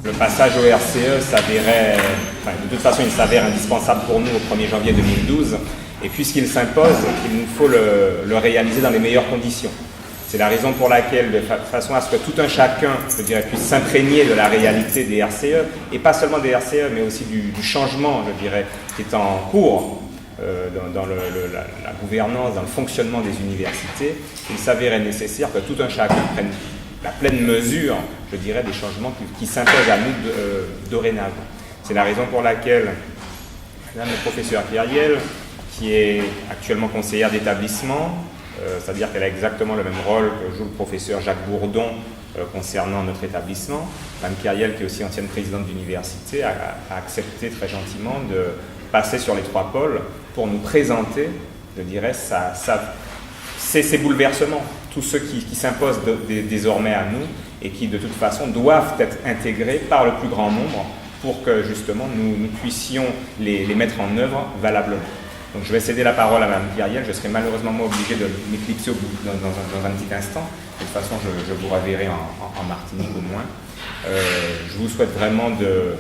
le passage au RCE s'avérait, de toute façon il s'avère indispensable pour nous au 1er janvier 2012, et puisqu'il s'impose, il nous faut le réaliser dans les meilleures conditions. C'est la raison pour laquelle, de façon à ce que tout un chacun, je dirais, puisse s'imprégner de la réalité des RCE, et pas seulement des RCE, mais aussi du changement, je dirais, qui est en cours dans la gouvernance, dans le fonctionnement des universités, il s'avérait nécessaire que tout un chacun prenne la pleine mesure, je dirais, des changements qui s'imposent à nous dorénavant. C'est la raison pour laquelle Madame le professeur Kyriel, qui est actuellement conseillère d'établissement, c'est-à-dire qu'elle a exactement le même rôle que joue le professeur Jacques Bourdon concernant notre établissement. Mme Kyriel, qui est aussi ancienne présidente d'université, a accepté très gentiment de passer sur les 3 pôles pour nous présenter, je dirais, ces bouleversements, tous ceux qui s'imposent désormais à nous et qui de toute façon doivent être intégrés par le plus grand nombre pour que justement nous puissions les mettre en œuvre valablement. Donc je vais céder la parole à Mme Kyriel, je serai malheureusement obligé de m'éclipser dans un petit instant. De toute façon, je vous reverrai en Martinique au moins. Je vous souhaite vraiment de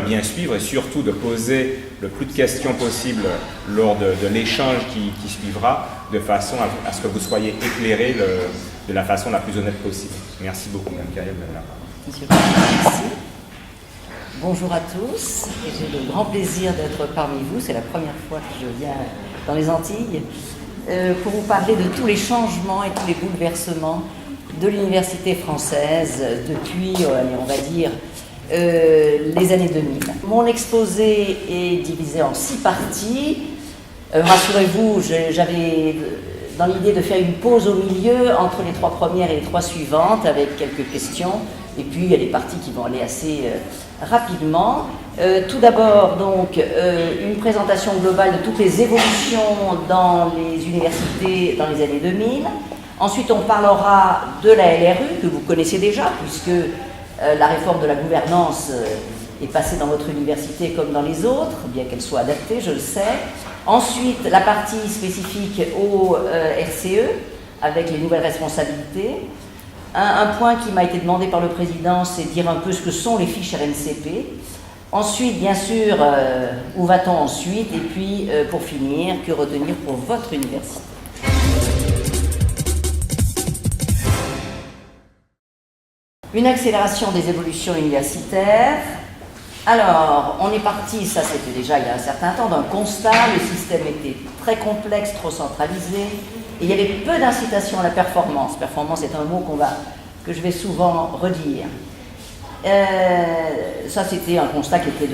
bien suivre et surtout de poser le plus de questions possible lors de l'échange qui suivra, de façon à ce que vous soyez éclairés de la façon la plus honnête possible. Merci beaucoup, Mme Kyriel. Monsieur le Président, merci. Bonjour à tous, et j'ai le grand plaisir d'être parmi vous. C'est la première fois que je viens dans les Antilles pour vous parler de tous les changements et tous les bouleversements de l'université française depuis, on va dire, les années 2000. Mon exposé est divisé en 6 parties. Rassurez-vous, j'avais dans l'idée de faire une pause au milieu entre les 3 premières et les 3 suivantes avec quelques questions. Et puis il y a des parties qui vont aller assez rapidement. Tout d'abord, donc, une présentation globale de toutes les évolutions dans les universités dans les années 2000. Ensuite, on parlera de la LRU, que vous connaissez déjà, puisque la réforme de la gouvernance est passée dans votre université comme dans les autres, bien qu'elle soit adaptée, je le sais. Ensuite, la partie spécifique au RCE, avec les nouvelles responsabilités. Un point qui m'a été demandé par le président, c'est de dire un peu ce que sont les fiches RNCP. Ensuite, bien sûr, où va-t-on ensuite? Et puis, pour finir, que retenir pour votre université? Une accélération des évolutions universitaires. Alors, on est parti, ça c'était déjà il y a un certain temps, d'un constat. Le système était très complexe, trop centralisé. Et il y avait peu d'incitation à la performance. Performance est un mot que je vais souvent redire. Ça, c'était un constat qui était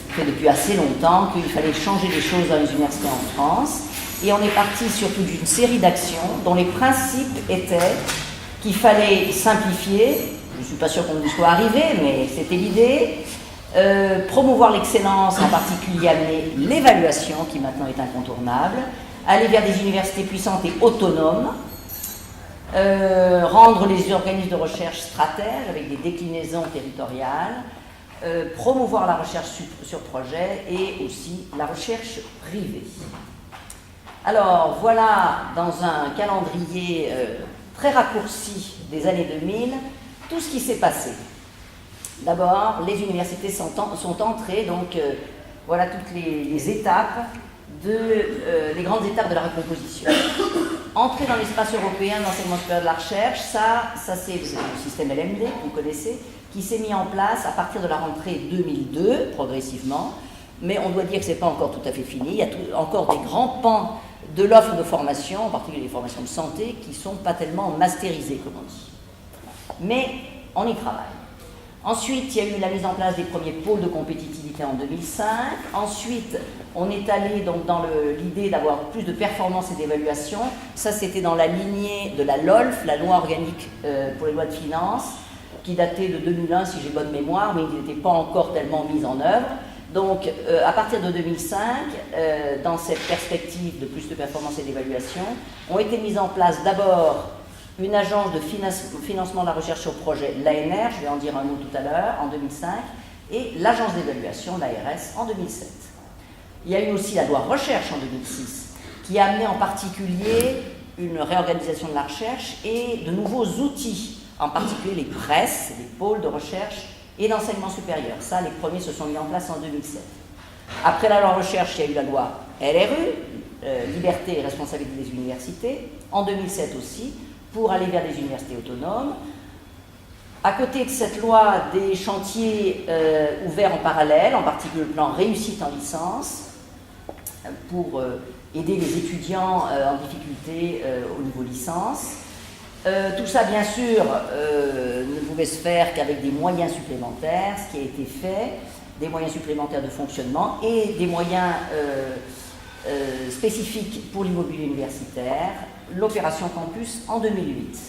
fait depuis assez longtemps, qu'il fallait changer les choses dans les universités en France. Et on est parti surtout d'une série d'actions dont les principes étaient qu'il fallait simplifier. Je ne suis pas sûre qu'on y soit arrivé, mais c'était l'idée. Promouvoir l'excellence, en particulier amener l'évaluation, qui maintenant est incontournable. Aller vers des universités puissantes et autonomes, rendre les organismes de recherche stratèges avec des déclinaisons territoriales, promouvoir la recherche sur projet et aussi la recherche privée. Alors voilà, dans un calendrier très raccourci des années 2000, tout ce qui s'est passé. D'abord, les universités sont entrées, donc voilà toutes les étapes, les grandes étapes de la recomposition. Entrer dans l'espace européen de l'enseignement supérieur de la recherche, ça c'est le système LMD, que vous connaissez, qui s'est mis en place à partir de la rentrée 2002, progressivement, mais on doit dire que ce n'est pas encore tout à fait fini. Il y a encore des grands pans de l'offre de formation, en particulier les formations de santé, qui ne sont pas tellement masterisées, comme on dit. Mais on y travaille. Ensuite, il y a eu la mise en place des premiers pôles de compétitivité en 2005. Ensuite, on est allé donc dans l'idée d'avoir plus de performance et d'évaluation. Ça, c'était dans la lignée de la LOLF, la loi organique pour les lois de finances, qui datait de 2001, si j'ai bonne mémoire, mais qui n'était pas encore tellement mise en œuvre. Donc, à partir de 2005, dans cette perspective de plus de performance et d'évaluation, ont été mises en place d'abord une agence de financement de la recherche sur projet, l'ANR, je vais en dire un mot tout à l'heure, en 2005, et l'agence d'évaluation, l'ARS, en 2007. Il y a eu aussi la loi recherche en 2006, qui a amené en particulier une réorganisation de la recherche et de nouveaux outils, en particulier les presses, les pôles de recherche et d'enseignement supérieur. Ça, les premiers se sont mis en place en 2007. Après la loi recherche, il y a eu la loi LRU, Liberté et responsabilité des universités, en 2007 aussi, pour aller vers des universités autonomes. À côté de cette loi, des chantiers ouverts en parallèle, en particulier le plan réussite en licence, pour aider les étudiants en difficulté au niveau licence. Tout ça, bien sûr, ne pouvait se faire qu'avec des moyens supplémentaires, ce qui a été fait, des moyens supplémentaires de fonctionnement et des moyens spécifiques pour l'immobilier universitaire, l'opération Campus en 2008.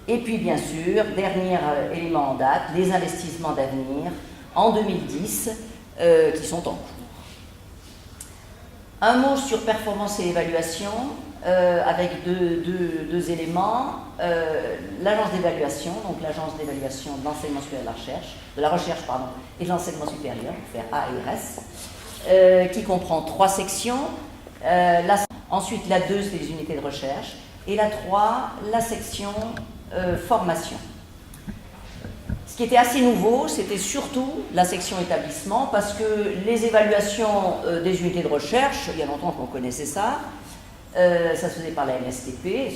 Et puis, bien sûr, dernier élément en date, les investissements d'avenir en 2010 qui sont en cours. Un mot sur performance et évaluation, avec deux éléments. L'agence d'évaluation, donc l'agence d'évaluation de l'enseignement supérieur de la recherche et de l'enseignement supérieur, pour faire ARS, qui comprend 3 sections. Ensuite, la 2, c'est les unités de recherche, et la 3, la section formation. Ce qui était assez nouveau, c'était surtout la section établissement, parce que les évaluations des unités de recherche, il y a longtemps qu'on connaissait ça, ça se faisait par la MSTP.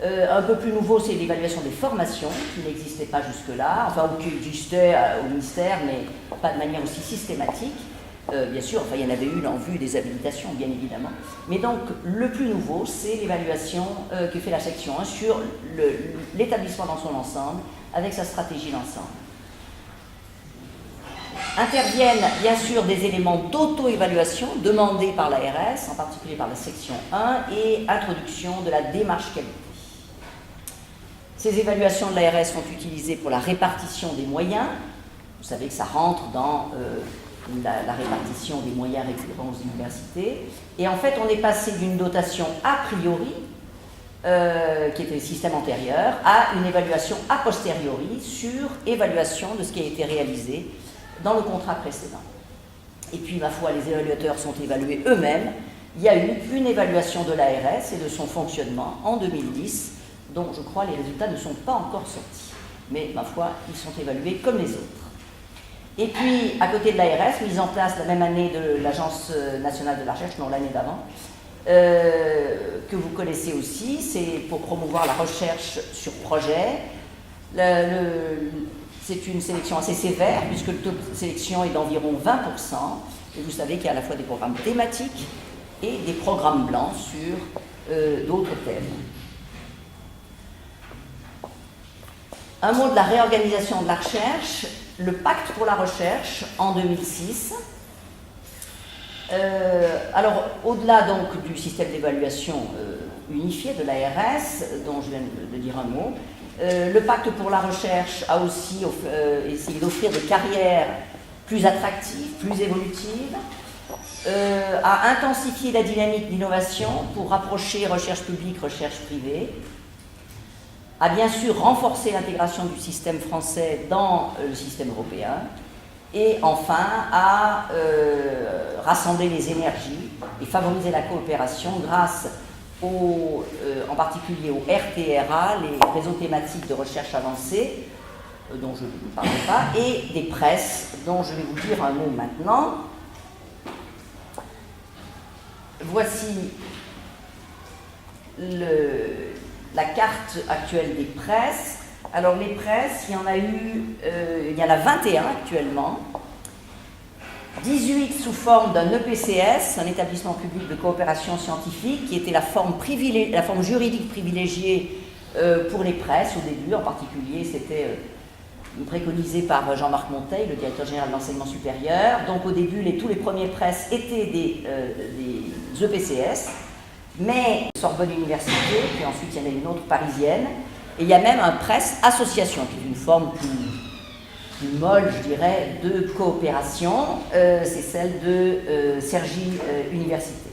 Un peu plus nouveau, c'est l'évaluation des formations, qui n'existait pas jusque-là, enfin, ou qui existait au ministère, mais pas de manière aussi systématique. Bien sûr, enfin, il y en avait une en vue des habilitations, bien évidemment. Mais donc, le plus nouveau, c'est l'évaluation que fait la section 1 sur l'établissement dans son ensemble, avec sa stratégie d'ensemble. Interviennent, bien sûr, des éléments d'auto-évaluation demandés par l'ARS, en particulier par la section 1, et introduction de la démarche qualité. Ces évaluations de l'ARS sont utilisées pour la répartition des moyens. Vous savez que ça rentre dans la répartition des moyens récurrents aux universités. Et en fait, on est passé d'une dotation a priori, qui était le système antérieur, à une évaluation a posteriori sur évaluation de ce qui a été réalisé dans le contrat précédent. Et puis, ma foi, les évaluateurs sont évalués eux-mêmes. Il y a eu une évaluation de l'ARS et de son fonctionnement en 2010, dont je crois les résultats ne sont pas encore sortis. Mais, ma foi, ils sont évalués comme les autres. Et puis, à côté de l'ARS, mise en place la même année de l'Agence nationale de la recherche, non l'année d'avant, que vous connaissez aussi, c'est pour promouvoir la recherche sur projet. C'est une sélection assez sévère, puisque le taux de sélection est d'environ 20%, et vous savez qu'il y a à la fois des programmes thématiques et des programmes blancs sur d'autres thèmes. Un mot de la réorganisation de la recherche, le pacte pour la recherche en 2006. Alors, au-delà donc du système d'évaluation unifié de l'ARS, dont je viens de dire un mot, le pacte pour la recherche a aussi essayé d'offrir des carrières plus attractives, plus évolutives, a intensifié la dynamique d'innovation pour rapprocher recherche publique, recherche privée, a bien sûr renforcé l'intégration du système français dans le système européen, et enfin à rassembler les énergies et favoriser la coopération grâce en particulier au RTRA, les réseaux thématiques de recherche avancée, dont je ne vous parle pas, et des presses, dont je vais vous dire un mot maintenant. Voici la carte actuelle des presses. Alors les presses, il y en a 21 actuellement, 18 sous forme d'un EPCS, un établissement public de coopération scientifique, qui était la forme juridique privilégiée pour les presses au début. En particulier, c'était préconisé par Jean-Marc Monteil, le directeur général de l'enseignement supérieur. Donc au début, tous les premiers presses étaient des EPCS, mais Sorbonne Université, puis ensuite il y en a une autre parisienne, et il y a même un presse association, qui est une forme plus molle, je dirais, de coopération, c'est celle de Cergy Université.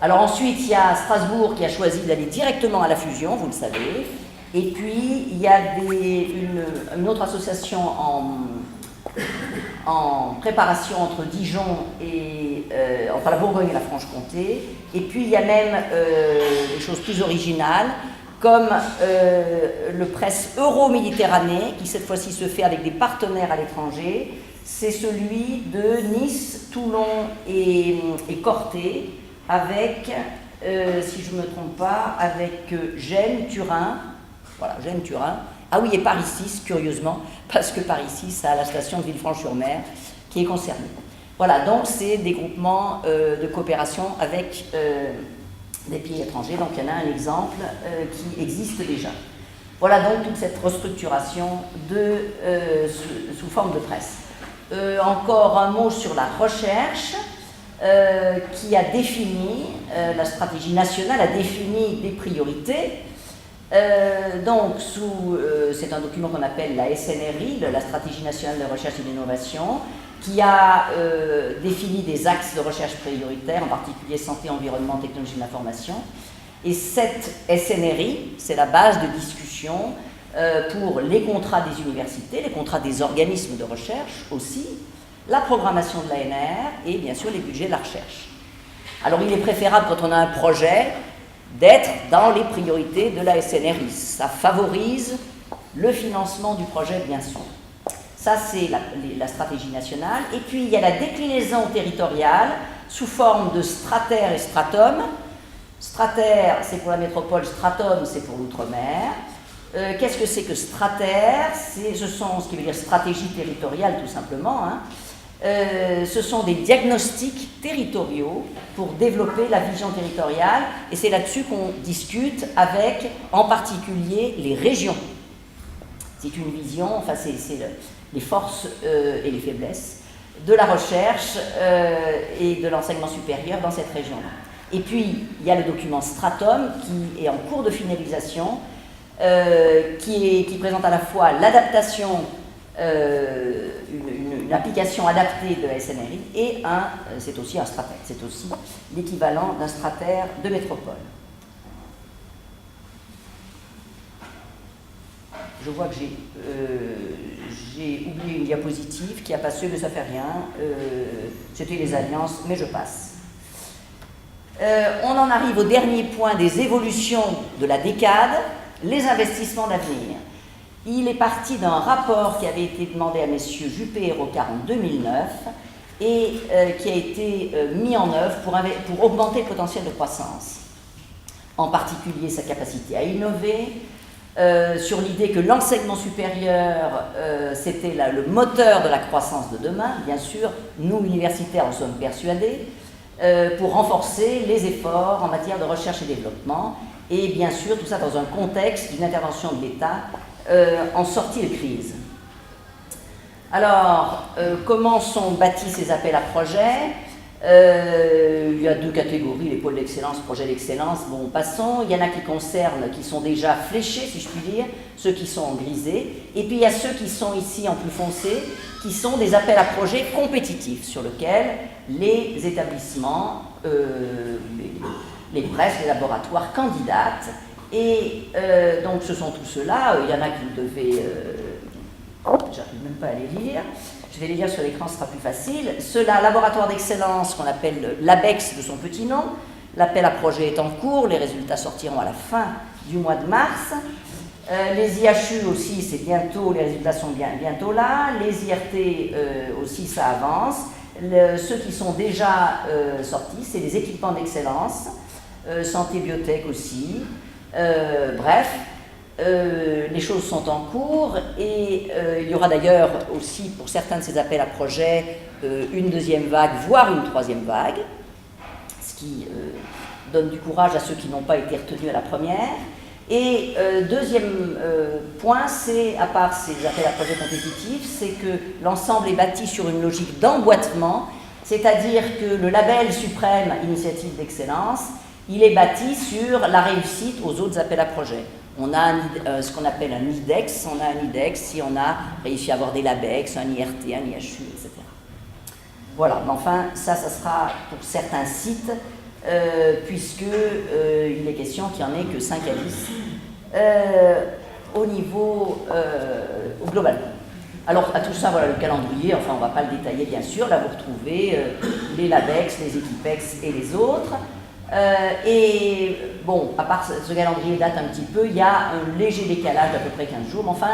Alors ensuite, il y a Strasbourg qui a choisi d'aller directement à la fusion, vous le savez, et puis il y a une autre association en préparation entre Dijon et enfin la Bourgogne et la Franche-Comté, et puis il y a même des choses plus originales, comme le press Euro-Méditerranée, qui cette fois-ci se fait avec des partenaires à l'étranger. C'est celui de Nice, Toulon et Corté, avec, si je ne me trompe pas, avec Gênes, Turin. Voilà, Gênes, Turin. Ah oui, et Paris-6, curieusement, parce que Paris-6 a la station de Villefranche-sur-Mer qui est concernée. Voilà, donc c'est des groupements de coopération avec des pays étrangers. Donc il y en a un exemple qui existe déjà. Voilà donc toute cette restructuration sous forme de presse. Encore un mot sur la recherche qui a défini, la stratégie nationale a défini des priorités. Donc c'est un document qu'on appelle la SNRI, la Stratégie nationale de recherche et d'innovation, qui a défini des axes de recherche prioritaires, en particulier santé, environnement, technologie de l'information. Et cette SNRI, c'est la base de discussion pour les contrats des universités, les contrats des organismes de recherche aussi, la programmation de l'ANR et bien sûr les budgets de la recherche. Alors il est préférable quand on a un projet d'être dans les priorités de la SNRI. Ça favorise le financement du projet bien sûr. Ça c'est la stratégie nationale. Et puis il y a la déclinaison territoriale sous forme de stratère et stratum. Stratère, c'est pour la métropole, stratum, c'est pour l'outre-mer. Qu'est-ce que c'est que stratère? Ce qui veut dire stratégie territoriale, tout simplement. Ce sont des diagnostics territoriaux pour développer la vision territoriale, et c'est là-dessus qu'on discute avec, en particulier, les régions. C'est une vision, enfin, c'est les forces et les faiblesses de la recherche et de l'enseignement supérieur dans cette région-là. Et puis, il y a le document Stratum qui est en cours de finalisation, qui présente à la fois l'adaptation, une application adaptée de la SNRI, et c'est aussi un stratère, c'est aussi l'équivalent d'un stratère de métropole. Je vois que j'ai oublié une diapositive qui a passé, mais ça fait rien. C'était les alliances, mais je passe. On en arrive au dernier point des évolutions de la décade, les investissements d'avenir. Il est parti d'un rapport qui avait été demandé à messieurs Juppé et Rocard en 2009 et qui a été mis en œuvre pour augmenter le potentiel de croissance. En particulier sa capacité à innover, sur l'idée que l'enseignement supérieur, c'était le moteur de la croissance de demain. Bien sûr, nous, universitaires, en sommes persuadés, pour renforcer les efforts en matière de recherche et développement, et bien sûr, tout ça dans un contexte d'une intervention de l'État en sortie de crise. Alors, comment sont bâtis ces appels à projets? Il y a deux catégories, les pôles d'excellence, projets d'excellence. Bon, passons. Il y en a qui sont déjà fléchés, si je puis dire, ceux qui sont en grisé. Et puis il y a ceux qui sont ici en plus foncé, qui sont des appels à projets compétitifs, sur lesquels les établissements, les presses, les laboratoires candidatent. Et donc ce sont tous ceux-là. Il y en a qui vous devez... j'arrive même pas à les lire. Je vais les lire sur l'écran, ce sera plus facile. Ceux-là, laboratoire d'excellence, qu'on appelle l'ABEX de son petit nom. L'appel à projet est en cours, les résultats sortiront à la fin du mois de mars. Les IHU aussi, c'est bientôt, les résultats sont bientôt là. Les IRT aussi, ça avance. Ceux qui sont déjà sortis, c'est les équipements d'excellence, santé, biotech aussi. Bref, les choses sont en cours et il y aura d'ailleurs aussi pour certains de ces appels à projets une deuxième vague, voire une troisième vague, ce qui donne du courage à ceux qui n'ont pas été retenus à la première. Et deuxième point, c'est, à part ces appels à projets compétitifs, c'est que l'ensemble est bâti sur une logique d'emboîtement, c'est-à-dire que le label suprême Initiative d'excellence, il est bâti sur la réussite aux autres appels à projets. On a ce qu'on appelle un IDEX, on a un IDEX si on a réussi à avoir des LABEX, un IRT, un IHU, etc. Voilà, mais enfin, ça sera pour certains sites, puisque il est question qu'il n'y en ait que 5 à 10 au niveau global. Alors, à tout ça, voilà le calendrier, enfin, on ne va pas le détailler, bien sûr. Là, vous retrouvez les LABEX, les Equipex et les autres. Et bon, à part ce calendrier date un petit peu, il y a un léger décalage d'à peu près 15 jours, mais enfin,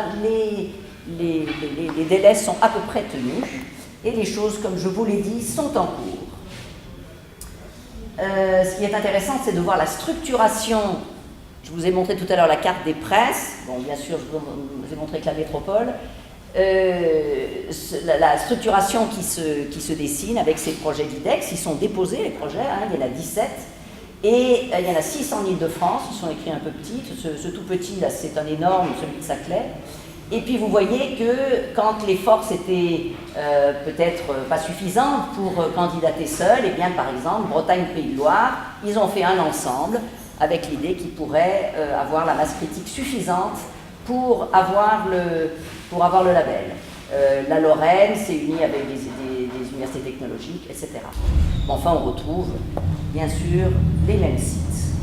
les délais sont à peu près tenus, et les choses, comme je vous l'ai dit, sont en cours. Ce qui est intéressant, c'est de voir la structuration. Je vous ai montré tout à l'heure la carte des presses. Bon, bien sûr, je vous ai montré que la métropole. La structuration qui se dessine avec ces projets d'IDEX, ils sont déposés, les projets, hein, il y en a 17. Et il y en a 6 en Ile-de-France, ils sont écrits un peu petits. Ce tout petit, là, c'est un énorme, celui de Saclay. Et puis vous voyez que quand les forces étaient peut-être pas suffisantes pour candidater seules, et bien par exemple, Bretagne-Pays de Loire, ils ont fait un ensemble avec l'idée qu'ils pourraient avoir la masse critique suffisante pour avoir le label. La Lorraine s'est unie avec des universités technologiques, etc. Enfin, on retrouve bien sûr les mêmes sites.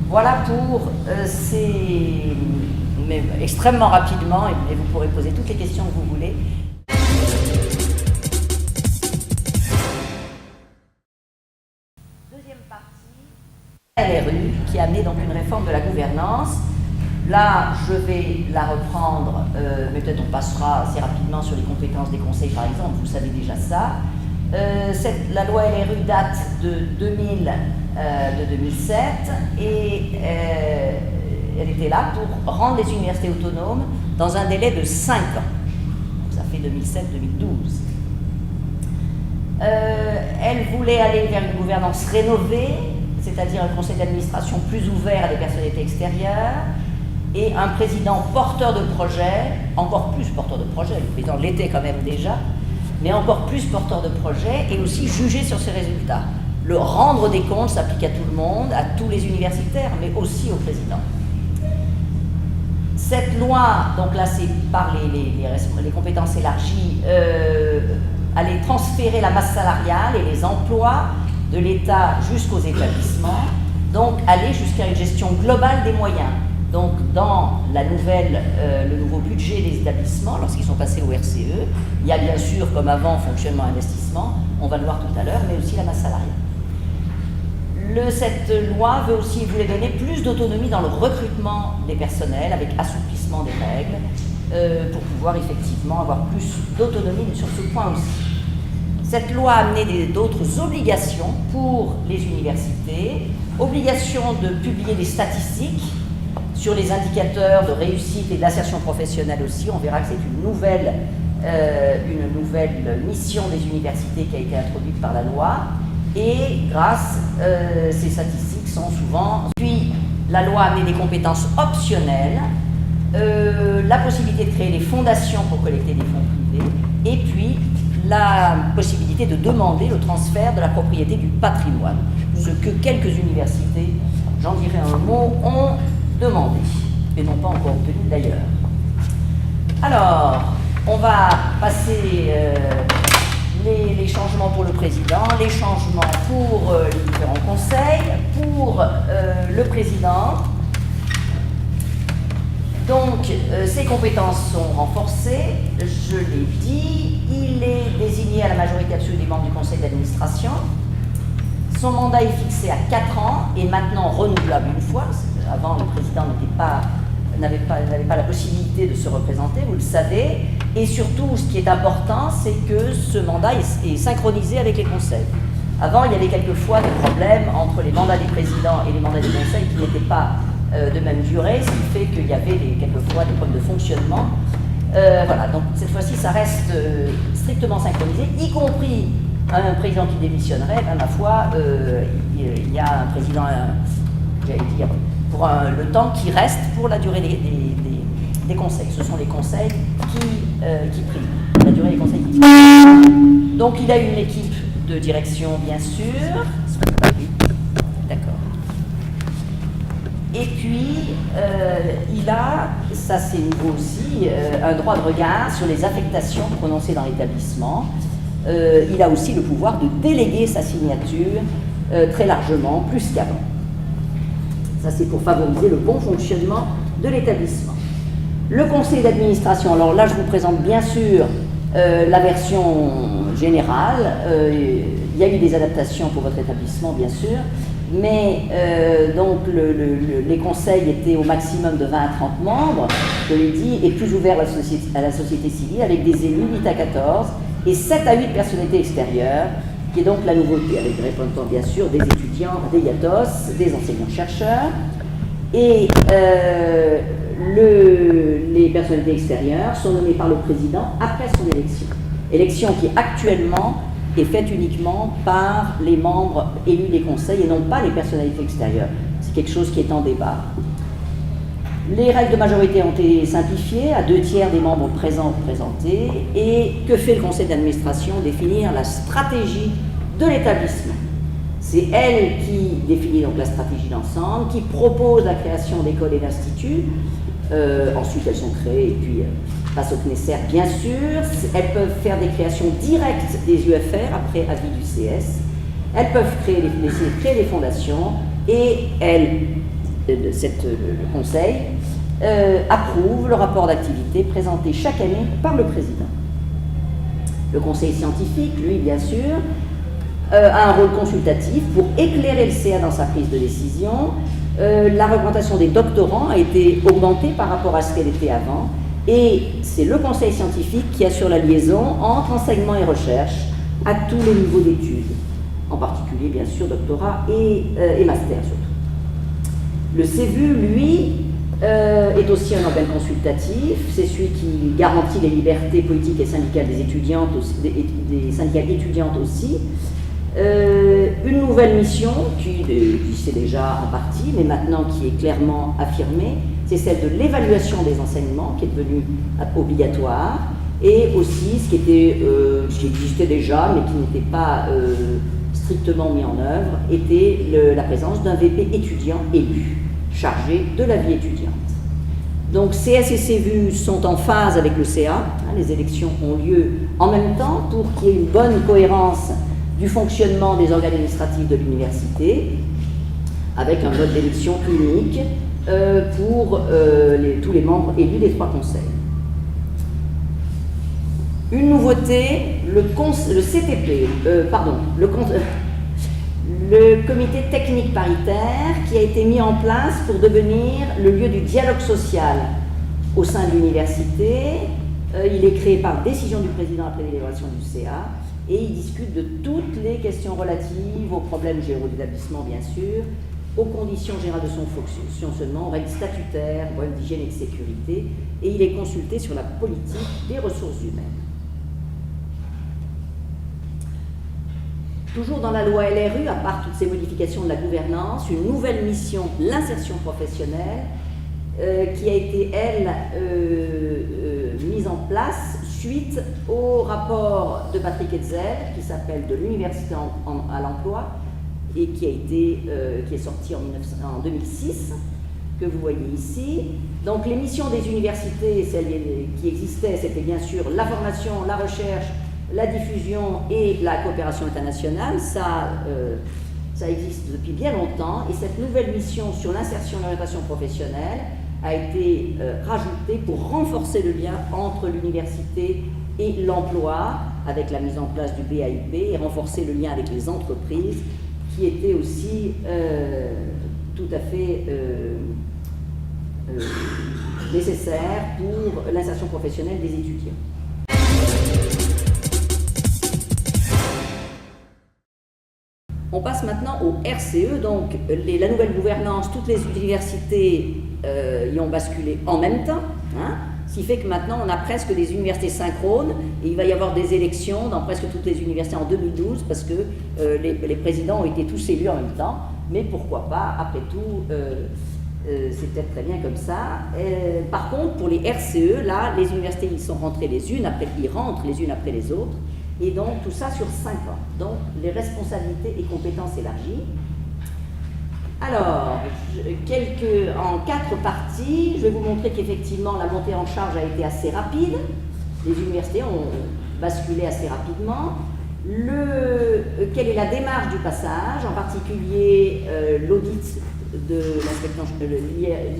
Voilà pour ces... mais extrêmement rapidement, et vous pourrez poser toutes les questions que vous voulez. Deuxième partie, LRU, qui a amené donc une réforme de la gouvernance. Là, je vais la reprendre, mais peut-être on passera assez rapidement sur les compétences des conseils, par exemple, vous savez déjà ça. La loi LRU date de 2007, et elle était là pour rendre les universités autonomes dans un délai de 5 ans. Donc ça fait 2007-2012. Elle voulait aller vers une gouvernance rénovée, c'est-à-dire un conseil d'administration plus ouvert à des personnalités extérieures, et un président porteur de projet, encore plus porteur de projet, le président l'était quand même déjà, mais encore plus porteur de projet, et aussi juger sur ses résultats. Le rendre des comptes s'applique à tout le monde, à tous les universitaires, mais aussi au président. Cette loi, donc là c'est par les compétences élargies, allait transférer la masse salariale et les emplois de l'État jusqu'aux établissements, donc aller jusqu'à une gestion globale des moyens. Donc dans le nouveau budget des établissements, lorsqu'ils sont passés au RCE, il y a bien sûr, comme avant, fonctionnement investissement, on va le voir tout à l'heure, mais aussi la masse salariale. Cette loi voulait donner plus d'autonomie dans le recrutement des personnels, avec assouplissement des règles, pour pouvoir effectivement avoir plus d'autonomie sur ce point aussi. Cette loi a amené d'autres obligations pour les universités, obligation de publier des statistiques sur les indicateurs de réussite et d'insertion professionnelle aussi. On verra que c'est une nouvelle mission des universités qui a été introduite par la loi. Et grâce, ces statistiques sont souvent... Puis, la loi a amené des compétences optionnelles, la possibilité de créer des fondations pour collecter des fonds privés, et puis la possibilité de demander le transfert de la propriété du patrimoine, ce que quelques universités, j'en dirai un mot, ont demandé, et n'ont pas encore obtenu d'ailleurs. Alors, on va passer les changements pour le président, les changements pour les différents conseils, pour le président. Donc, ses compétences sont renforcées, je l'ai dit, il est désigné à la majorité absolue des membres du conseil d'administration. Son mandat est fixé à 4 ans et maintenant renouvelable une fois. Avant, le président n'avait pas la possibilité de se représenter, vous le savez. Et surtout, ce qui est important, c'est que ce mandat est synchronisé avec les conseils. Avant, il y avait quelquefois des problèmes entre les mandats des présidents et les mandats des conseils qui n'étaient pas de même durée, ce qui fait qu'il y avait quelquefois des problèmes de fonctionnement. Voilà, donc cette fois-ci, ça reste strictement synchronisé, y compris un président qui démissionnerait, ben, ma foi, il y a un président, j'allais dire, pour le temps qui reste pour la durée des conseils. Ce sont les conseils qui priment, la durée des conseils qui priment. Donc il a une équipe de direction, bien sûr. D'accord. Et puis, il a, ça c'est nouveau aussi, un droit de regard sur les affectations prononcées dans l'établissement. Il a aussi le pouvoir de déléguer sa signature très largement, plus qu'avant. Ça, c'est pour favoriser le bon fonctionnement de l'établissement. Le conseil d'administration, alors là, je vous présente bien sûr la version générale. Il y a eu des adaptations pour votre établissement, bien sûr, mais donc les conseils étaient au maximum de 20 à 30 membres, je l'ai dit, et plus ouverts à la société civile, avec des élus 8 à 14, et 7 à 8 personnalités extérieures, qui est donc la nouveauté, avec des représentants bien sûr des étudiants, des IATOS, des enseignants-chercheurs, et les personnalités extérieures sont nommées par le président après son élection. Élection qui actuellement est faite uniquement par les membres élus des conseils et non pas les personnalités extérieures. C'est quelque chose qui est en débat. Les règles de majorité ont été simplifiées à 2/3 des membres présents représentés. Et que fait le conseil d'administration? Définir la stratégie de l'établissement. C'est elle qui définit donc la stratégie d'ensemble, qui propose la création d'écoles et d'instituts. Ensuite, elles sont créées et puis passe au CNESER, bien sûr. Elles peuvent faire des créations directes des UFR après avis du CS. Elles peuvent créer des fondations et le conseil approuve le rapport d'activité présenté chaque année par le président. Le conseil scientifique, lui, bien sûr, a un rôle consultatif pour éclairer le CA dans sa prise de décision. La représentation des doctorants a été augmentée par rapport à ce qu'elle était avant. Et c'est le conseil scientifique qui assure la liaison entre enseignement et recherche à tous les niveaux d'études, en particulier bien sûr doctorat et master surtout. Le CEVU, lui, est aussi un organe consultatif, c'est celui qui garantit les libertés politiques et syndicales des étudiantes, des syndicats étudiantes aussi. Une nouvelle mission qui c'est déjà en partie, mais maintenant qui est clairement affirmée, c'est celle de l'évaluation des enseignements qui est devenue obligatoire, et aussi ce qui existait déjà mais qui n'était pas strictement mis en œuvre, était la présence d'un VP étudiant élu, chargé de la vie étudiante. Donc CS et CEVU sont en phase avec le CA, les élections ont lieu en même temps pour qu'il y ait une bonne cohérence du fonctionnement des organes administratifs de l'université, avec un mode d'élection unique pour tous les membres élus des 3 conseils. Une nouveauté, le CTP, le comité technique paritaire, qui a été mis en place pour devenir le lieu du dialogue social au sein de l'université. Il est créé par décision du président après l'élaboration du CA, et il discute de toutes les questions relatives aux problèmes généraux d'établissement, bien sûr, aux conditions générales de son fonctionnement, aux règles statutaires, aux problèmes d'hygiène et de sécurité, et il est consulté sur la politique des ressources humaines. Toujours dans la loi LRU, à part toutes ces modifications de la gouvernance, une nouvelle mission, l'insertion professionnelle, qui a été, elle, mise en place suite au rapport de Patrick Hetzel, qui s'appelle « De l'université à l'emploi », et qui est sorti en 2006, que vous voyez ici. Donc les missions des universités, celles qui existaient, c'était bien sûr la formation, la recherche, la diffusion et la coopération internationale. Ça existe depuis bien longtemps, et cette nouvelle mission sur l'insertion et l'orientation professionnelle a été rajoutée pour renforcer le lien entre l'université et l'emploi, avec la mise en place du BIP, et renforcer le lien avec les entreprises, qui était aussi tout à fait nécessaire pour l'insertion professionnelle des étudiants. On passe maintenant au RCE, donc la nouvelle gouvernance, toutes les universités y ont basculé en même temps, ce qui fait que maintenant on a presque des universités synchrones, et il va y avoir des élections dans presque toutes les universités en 2012, parce que les présidents ont été tous élus en même temps, mais pourquoi pas, après tout, c'est peut-être très bien comme ça. Par contre, pour les RCE, là, les universités ils rentrent les unes après les autres, et donc tout ça sur 5 ans. Donc les responsabilités et compétences élargies. Alors, en 4 parties, je vais vous montrer qu'effectivement la montée en charge a été assez rapide. Les universités ont basculé assez rapidement. Quelle est la démarche du passage, en particulier l'audit de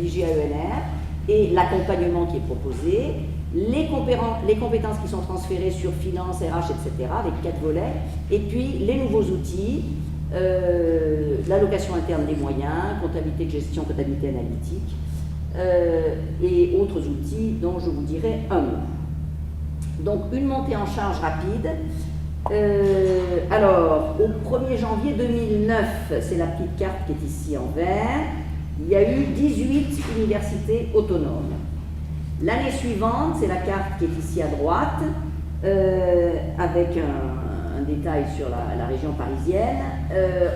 l'IGAENR et l'accompagnement qui est proposé, les compétences qui sont transférées sur finance, RH, etc., avec 4 volets, et puis les nouveaux outils, l'allocation interne des moyens, comptabilité de gestion, comptabilité analytique, et autres outils dont je vous dirai un mot. Donc une montée en charge rapide. Alors, au 1er janvier 2009, c'est la petite carte qui est ici en vert, il y a eu 18 universités autonomes. L'année suivante, c'est la carte qui est ici à droite, avec un détail sur la région parisienne.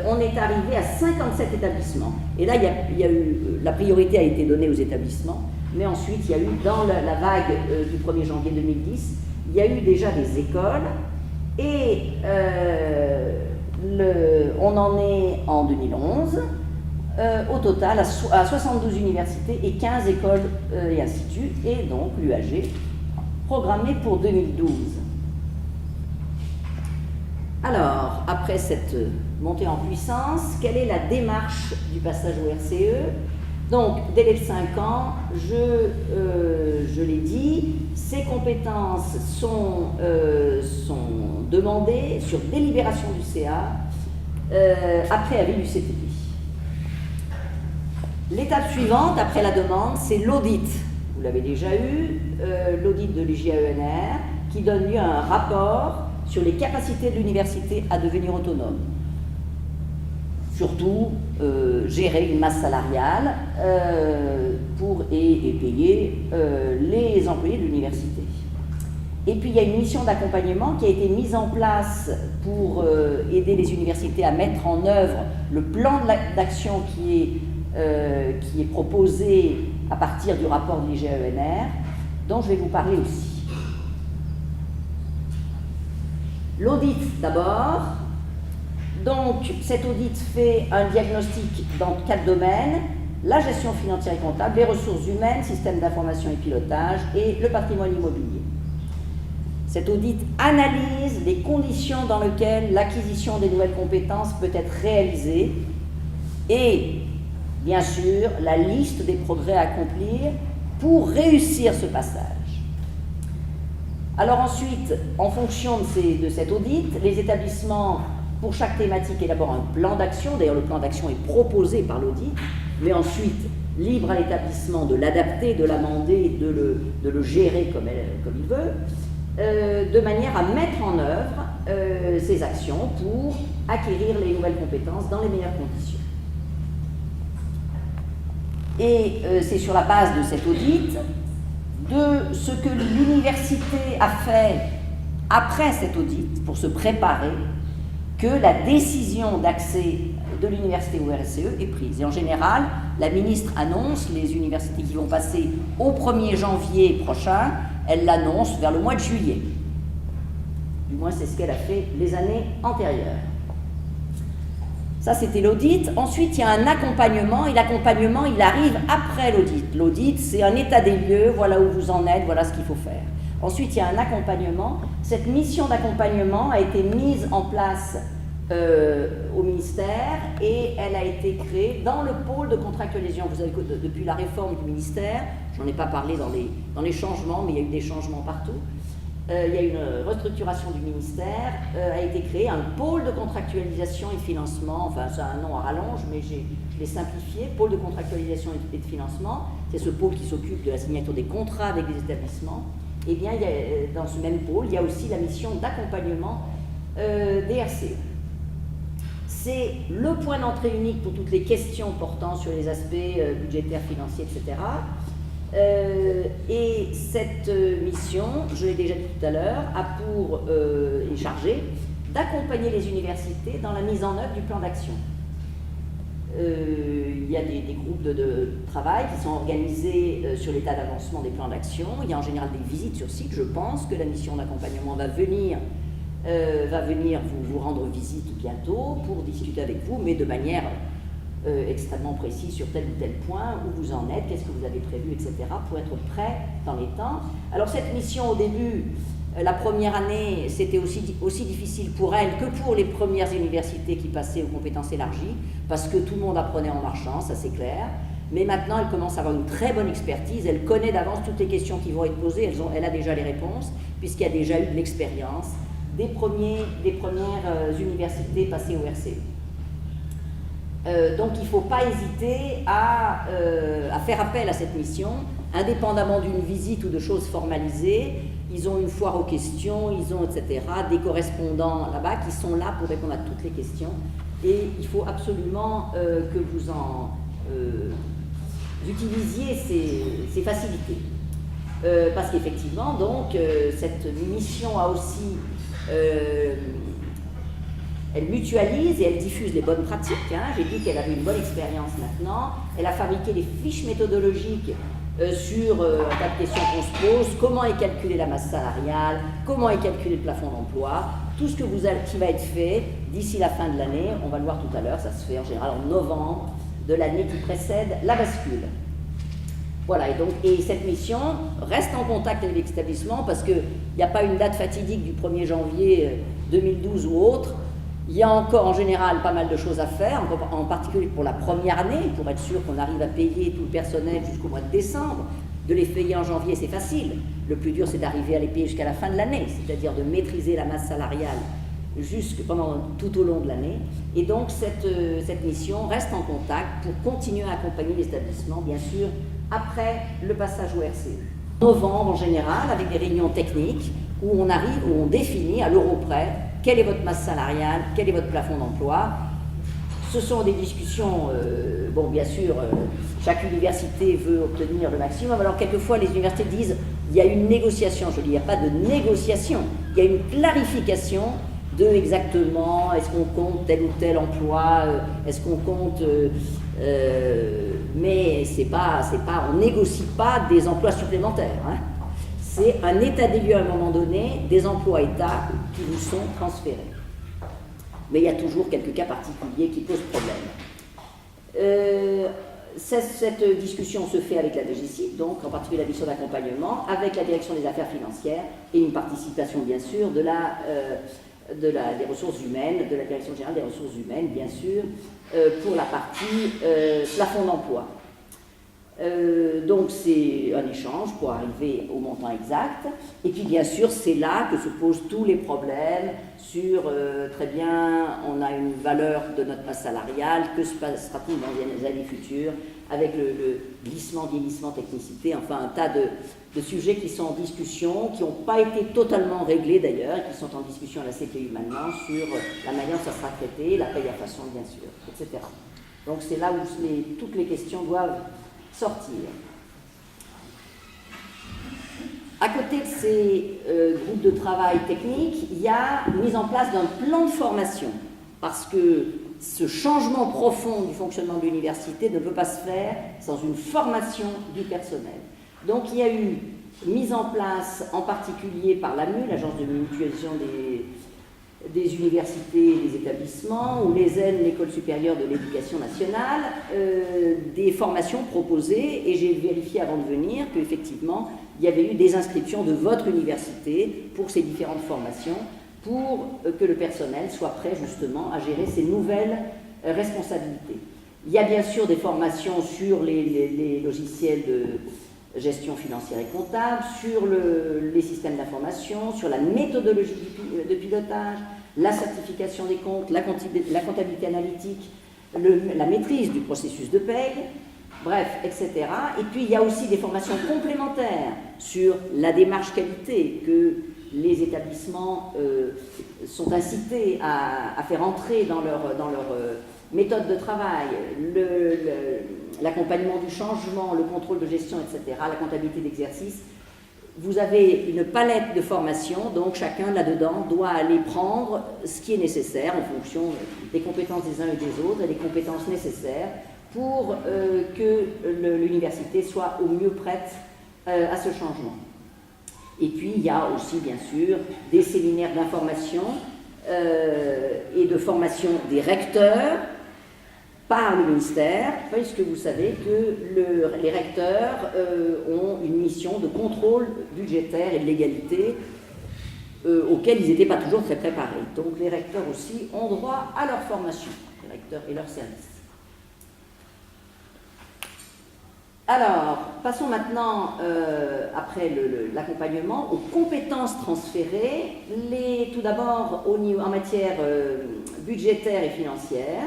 On est arrivé à 57 établissements. Et là, il y a eu, la priorité a été donnée aux établissements, mais ensuite, il y a eu, dans la vague du 1er janvier 2010, il y a eu déjà des écoles, et on en est en 2011, au total à 72 universités et 15 écoles et instituts, et donc l'UAG programmé pour 2012. Alors, après cette montée en puissance, quelle est la démarche du passage au RCE? Donc, délai de 5 ans, je l'ai dit, ces compétences sont demandées sur délibération du CA, après avis du CTP. L'étape suivante, après la demande, c'est l'audit. Vous l'avez déjà eu, l'audit de l'IGAENR, qui donne lieu à un rapport sur les capacités de l'université à devenir autonome. Surtout, gérer une masse salariale et payer les employés de l'université. Et puis, il y a une mission d'accompagnement qui a été mise en place pour aider les universités à mettre en œuvre le plan d'action qui est proposé à partir du rapport de l'IGAENR, dont je vais vous parler aussi. L'audit d'abord. Donc, cet audit fait un diagnostic dans 4 domaines: la gestion financière et comptable, les ressources humaines, système d'information et pilotage, et le patrimoine immobilier. Cet audit analyse les conditions dans lesquelles l'acquisition des nouvelles compétences peut être réalisée et, bien sûr, la liste des progrès à accomplir pour réussir ce passage. Alors ensuite, en fonction de cet audit, les établissements, pour chaque thématique, élaborent un plan d'action. D'ailleurs, le plan d'action est proposé par l'audit, mais ensuite, libre à l'établissement de l'adapter, de l'amender, de le gérer comme il veut, de manière à mettre en œuvre ces actions pour acquérir les nouvelles compétences dans les meilleures conditions. Et c'est sur la base de cet audit, de ce que l'université a fait après cet audit pour se préparer, que la décision d'accès de l'université au RSCE est prise. Et en général, la ministre annonce les universités qui vont passer au 1er janvier prochain, elle l'annonce vers le mois de juillet. Du moins, c'est ce qu'elle a fait les années antérieures. Ça, c'était l'audit. Ensuite, il y a un accompagnement, et l'accompagnement, il arrive après l'audit. L'audit, c'est un état des lieux, voilà où vous en êtes, voilà ce qu'il faut faire. Ensuite, il y a un accompagnement. Cette mission d'accompagnement a été mise en place au ministère, et elle a été créée dans le pôle de contractualisation. Vous savez que depuis la réforme du ministère, j'en ai pas parlé dans les changements, mais il y a eu des changements partout. Il y a eu une restructuration du ministère, a été créé un pôle de contractualisation et de financement, enfin ça a un nom à rallonge, mais je l'ai simplifié, pôle de contractualisation et de financement. C'est ce pôle qui s'occupe de la signature des contrats avec les établissements. Et bien, dans ce même pôle, il y a aussi la mission d'accompagnement des RCE. C'est le point d'entrée unique pour toutes les questions portant sur les aspects budgétaires, financiers, etc. Et cette mission, je l'ai déjà dit tout à l'heure, est chargée d'accompagner les universités dans la mise en œuvre du plan d'action. Il y a des groupes de travail qui sont organisés sur l'état d'avancement des plans d'action. Il y a en général des visites sur site. Je pense que la mission d'accompagnement va venir vous rendre visite bientôt pour discuter avec vous, mais de manière extrêmement précis sur tel ou tel point, où vous en êtes, qu'est-ce que vous avez prévu, etc., pour être prêt dans les temps. Alors cette mission, au début, la première année, c'était aussi difficile pour elle que pour les premières universités qui passaient aux compétences élargies, parce que tout le monde apprenait en marchant, ça c'est clair. Mais maintenant, elle commence à avoir une très bonne expertise, elle connaît d'avance toutes les questions qui vont être posées, elle a déjà les réponses, puisqu'il y a déjà eu de l'expérience des premières universités passées au RCE. Donc il ne faut pas hésiter à faire appel à cette mission, indépendamment d'une visite ou de choses formalisées. Ils ont une foire aux questions, ils ont, etc., des correspondants là-bas qui sont là pour répondre à toutes les questions. Et il faut absolument que vous utilisiez ces facilités. Parce qu'effectivement, donc, cette mission a aussi... elle mutualise et elle diffuse les bonnes pratiques. J'ai dit qu'elle avait une bonne expérience maintenant. Elle a fabriqué des fiches méthodologiques sur un tas de questions qu'on se pose. Comment est calculée la masse salariale? Comment est calculé le plafond d'emploi? Tout ce qui va être fait d'ici la fin de l'année, on va le voir tout à l'heure, ça se fait en général en novembre de l'année qui précède la bascule. Voilà, et cette mission reste en contact avec l'établissement parce qu'il n'y a pas une date fatidique du 1er janvier 2012 ou autre. Il y a encore en général pas mal de choses à faire, en particulier pour la première année, pour être sûr qu'on arrive à payer tout le personnel jusqu'au mois de décembre. De les payer en janvier, c'est facile. Le plus dur, c'est d'arriver à les payer jusqu'à la fin de l'année, c'est-à-dire de maîtriser la masse salariale tout au long de l'année. Et donc, cette mission reste en contact pour continuer à accompagner l'établissement, bien sûr, après le passage au RCE. En novembre, en général, avec des réunions techniques, où on définit à l'euro près quelle est votre masse salariale, quel est votre plafond d'emploi. Ce sont des discussions, bien sûr, chaque université veut obtenir le maximum. Alors, quelquefois, les universités disent il y a une négociation. Je dis il n'y a pas de négociation, il y a une clarification de exactement est-ce qu'on compte tel ou tel emploi, est-ce qu'on compte. Mais on négocie pas des emplois supplémentaires. C'est un état des lieux à un moment donné des emplois État qui vous sont transférés. Mais il y a toujours quelques cas particuliers qui posent problème. Cette discussion se fait avec la DGCIP, donc en particulier la mission d'accompagnement, avec la direction des affaires financières et une participation bien sûr des ressources humaines, de la direction générale des ressources humaines, bien sûr, pour la partie plafond d'emploi. Donc c'est un échange pour arriver au montant exact. Et puis bien sûr, c'est là que se posent tous les problèmes sur, très bien, on a une valeur de notre masse salariale, que se passera-t-il dans les années futures, avec le glissement, vieillissement, technicité, enfin un tas de sujets qui sont en discussion, qui n'ont pas été totalement réglés d'ailleurs, qui sont en discussion à la CPU maintenant sur la manière dont ça sera traité, la paye à façon bien sûr, etc. Donc c'est là où toutes les questions doivent sortir. À côté de ces groupes de travail techniques, il y a mise en place d'un plan de formation, parce que ce changement profond du fonctionnement de l'université ne peut pas se faire sans une formation du personnel. Donc il y a eu mise en place, en particulier par l'AMU, l'Agence de mutualisation des universités et des établissements, ou l'ESN, l'École supérieure de l'éducation nationale, des formations proposées, et j'ai vérifié avant de venir qu'effectivement, il y avait eu des inscriptions de votre université pour ces différentes formations, pour que le personnel soit prêt justement à gérer ces nouvelles responsabilités. Il y a bien sûr des formations sur les logiciels de gestion financière et comptable, sur les systèmes d'information, sur la méthodologie de pilotage, la certification des comptes, la comptabilité analytique, la maîtrise du processus de paie, bref, etc. Et puis il y a aussi des formations complémentaires sur la démarche qualité que les établissements sont incités à faire entrer dans leur méthode de travail, l'accompagnement du changement, le contrôle de gestion, etc., la comptabilité d'exercice. Vous avez une palette de formations, donc chacun là-dedans doit aller prendre ce qui est nécessaire en fonction des compétences des uns et des autres et des compétences nécessaires pour que l'université soit au mieux prête à ce changement. Et puis il y a aussi bien sûr des séminaires d'information et de formation des recteurs par le ministère, puisque vous savez que les recteurs ont une mission de contrôle budgétaire et de légalité auquel ils n'étaient pas toujours très préparés. Donc les recteurs aussi ont droit à leur formation, les recteurs et leurs services. Alors, passons maintenant, après l'accompagnement, aux compétences transférées. Tout d'abord, en matière budgétaire et financière.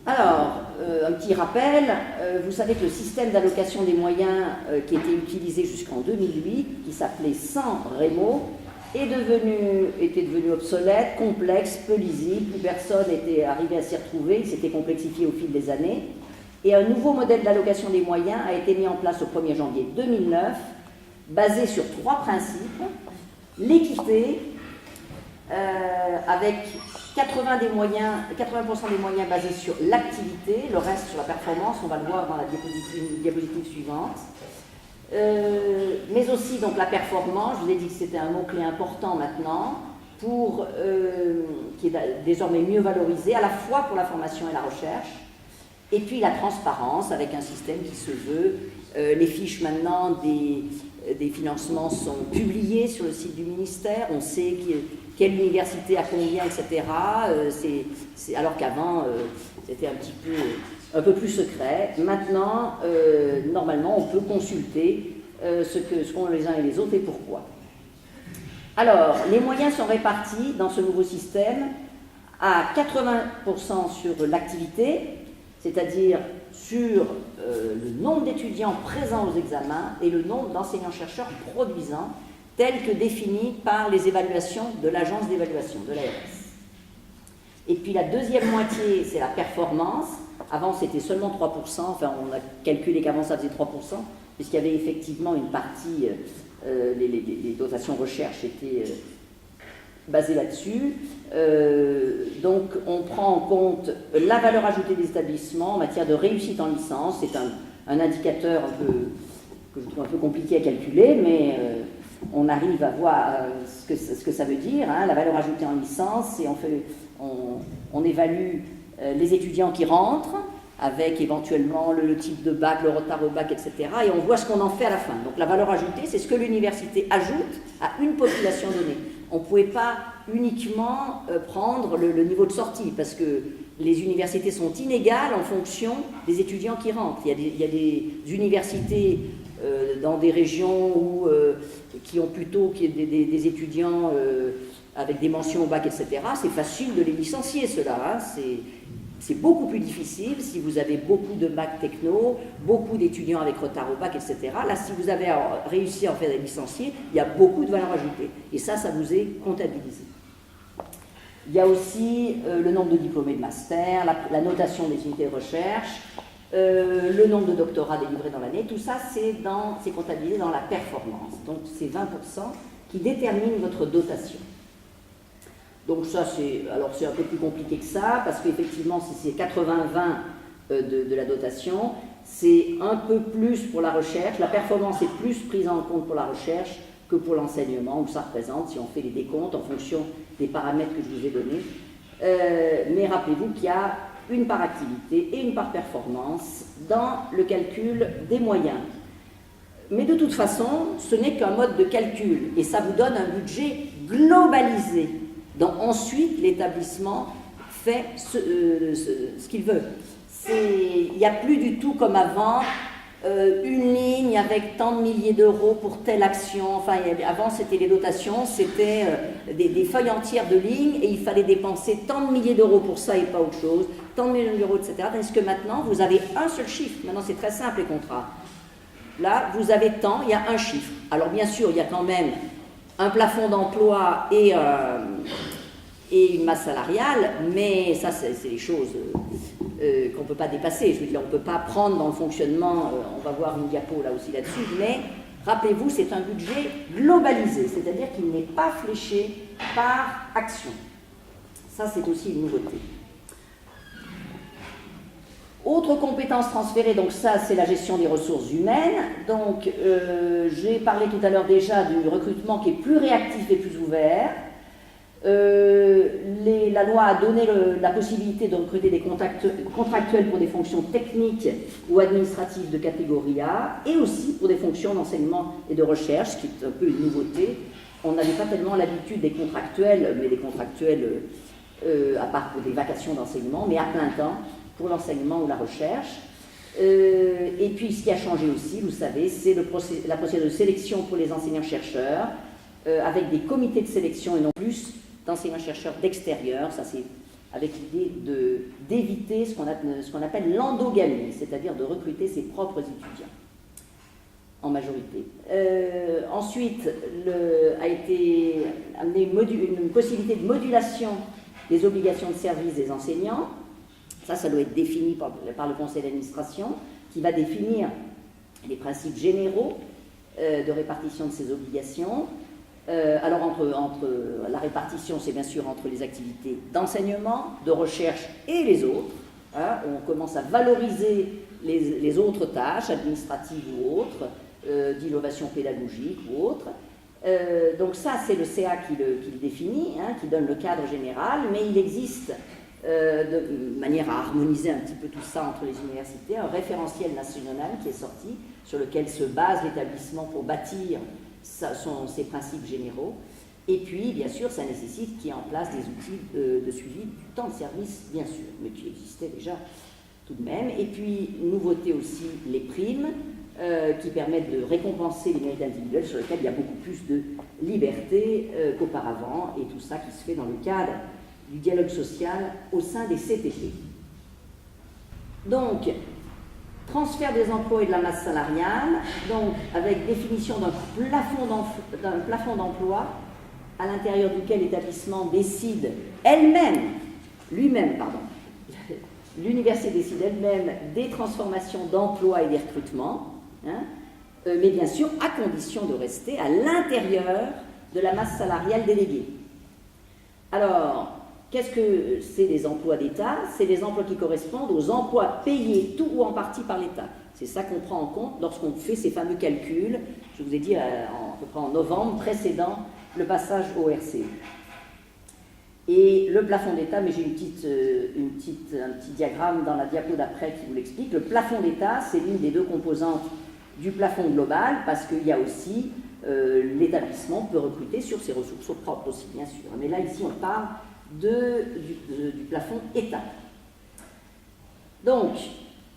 Alors, un petit rappel, vous savez que le système d'allocation des moyens qui était utilisé jusqu'en 2008, qui s'appelait San Remo, était devenu obsolète, complexe, peu lisible, plus personne n'était arrivé à s'y retrouver, il s'était complexifié au fil des années. Et un nouveau modèle d'allocation des moyens a été mis en place au 1er janvier 2009, basé sur 3 principes. L'équité, avec 80% des moyens basés sur l'activité, le reste sur la performance, on va le voir dans la diapositive suivante. Mais aussi donc la performance, je vous ai dit que c'était un mot-clé important maintenant, qui est désormais mieux valorisé, à la fois pour la formation et la recherche, et puis la transparence, avec un système qui se veut. Les fiches maintenant des financements sont publiées sur le site du ministère, on sait quelle université a combien, etc. Alors qu'avant, c'était un peu plus secret. Maintenant, normalement, on peut consulter ce qu'ont les uns et les autres et pourquoi. Alors, les moyens sont répartis dans ce nouveau système à 80% sur l'activité, c'est-à-dire sur le nombre d'étudiants présents aux examens et le nombre d'enseignants-chercheurs produisants, tel que défini par les évaluations de l'agence d'évaluation, de l'ARS. Et puis la deuxième moitié, c'est la performance. Avant, c'était seulement 3%, enfin on a calculé qu'avant ça faisait 3%, puisqu'il y avait effectivement une partie, les dotations recherche étaient basées là-dessus. Donc on prend en compte la valeur ajoutée des établissements en matière de réussite en licence. C'est un indicateur que je trouve un peu compliqué à calculer, mais on arrive à voir ce que ça veut dire, hein, la valeur ajoutée en licence, et on évalue les étudiants qui rentrent, avec éventuellement le type de bac, le retard au bac, etc. Et on voit ce qu'on en fait à la fin. Donc la valeur ajoutée, c'est ce que l'université ajoute à une population donnée. On ne pouvait pas uniquement prendre le niveau de sortie, parce que les universités sont inégales en fonction des étudiants qui rentrent. Il y a des universités dans des régions qui ont plutôt des étudiants avec des mentions au bac, etc. C'est facile de les licencier, ceux-là. Hein. C'est beaucoup plus difficile si vous avez beaucoup de bac techno, beaucoup d'étudiants avec retard au bac, etc. Là, si vous avez réussi à en faire des licenciés, il y a beaucoup de valeur ajoutée. Et ça vous est comptabilisé. Il y a aussi le nombre de diplômés de master, la notation des unités de recherche, le nombre de doctorats délivrés dans l'année. Tout ça, c'est comptabilisé dans la performance. Donc, c'est 20% qui détermine votre dotation. Donc ça, c'est un peu plus compliqué que ça, parce qu'effectivement, si c'est 80-20 de la dotation, c'est un peu plus pour la recherche. La performance est plus prise en compte pour la recherche que pour l'enseignement, où ça représente, si on fait les décomptes en fonction des paramètres que je vous ai donnés. Mais rappelez-vous qu'il y a une par activité et une par performance dans le calcul des moyens. Mais de toute façon, ce n'est qu'un mode de calcul, et ça vous donne un budget globalisé. Donc ensuite, l'établissement fait ce qu'il veut. Il n'y a plus du tout comme avant, une ligne avec tant de milliers d'euros pour telle action. Enfin, avant, c'était les dotations, c'était des feuilles entières de lignes, et il fallait dépenser tant de milliers d'euros pour ça et pas autre chose, tant de millions d'euros, etc. Tandis que maintenant, vous avez un seul chiffre. Maintenant, c'est très simple, les contrats. Là, vous avez tant, il y a un chiffre. Alors bien sûr, il y a quand même un plafond d'emploi et une masse salariale, mais ça, c'est des choses qu'on ne peut pas dépasser. Je veux dire, on ne peut pas prendre dans le fonctionnement, on va voir une diapo là aussi là-dessus, mais rappelez-vous, c'est un budget globalisé, c'est-à-dire qu'il n'est pas fléché par action. Ça, c'est aussi une nouveauté. Autre compétence transférée, donc ça c'est la gestion des ressources humaines. Donc j'ai parlé tout à l'heure déjà du recrutement qui est plus réactif et plus ouvert. La loi a donné la possibilité de recruter des contractuels pour des fonctions techniques ou administratives de catégorie A, et aussi pour des fonctions d'enseignement et de recherche, ce qui est un peu une nouveauté. On n'avait pas tellement l'habitude des contractuels, mais des contractuels à part pour des vacations d'enseignement, mais à plein temps, pour l'enseignement ou la recherche. Et puis ce qui a changé aussi, vous savez, c'est la procédure de sélection pour les enseignants-chercheurs, avec des comités de sélection et non plus d'enseignants-chercheurs d'extérieur. Ça c'est avec l'idée d'éviter ce qu'on appelle l'endogamie, c'est-à-dire de recruter ses propres étudiants, en majorité. Ensuite, a été amenée une possibilité de modulation des obligations de service des enseignants. Ça doit être défini par le conseil d'administration, qui va définir les principes généraux de répartition de ces obligations. Alors, entre la répartition, c'est bien sûr entre les activités d'enseignement, de recherche et les autres. Hein, on commence à valoriser les autres tâches, administratives ou autres, d'innovation pédagogique ou autres. Donc ça, c'est le CA qui le définit, hein, qui donne le cadre général, mais il existe, de manière à harmoniser un petit peu tout ça entre les universités, un référentiel national qui est sorti, sur lequel se base l'établissement pour bâtir ses principes généraux. Et puis, bien sûr, ça nécessite qu'il y ait en place des outils de suivi du temps de service, bien sûr, mais qui existaient déjà tout de même. Et puis, nouveauté aussi, les primes, qui permettent de récompenser les mérites individuels sur lesquels il y a beaucoup plus de liberté qu'auparavant, et tout ça qui se fait dans le cadre du dialogue social au sein des CTP. Donc, transfert des emplois et de la masse salariale, donc avec définition d'un plafond d'emploi à l'intérieur duquel l'établissement décide l'université décide elle-même des transformations d'emplois et des recrutements, hein, mais bien sûr à condition de rester à l'intérieur de la masse salariale déléguée. Alors, qu'est-ce que c'est les emplois d'État? C'est les emplois qui correspondent aux emplois payés tout ou en partie par l'État. C'est ça qu'on prend en compte lorsqu'on fait ces fameux calculs, je vous ai dit à peu près en novembre, précédant le passage au RCE. Et le plafond d'État, mais j'ai un petit diagramme dans la diapo d'après qui vous l'explique. Le plafond d'État, c'est l'une des deux composantes du plafond global, parce qu'il y a aussi, l'établissement peut recruter sur ses ressources propres aussi, bien sûr. Mais là, ici, on parle du plafond État. Donc,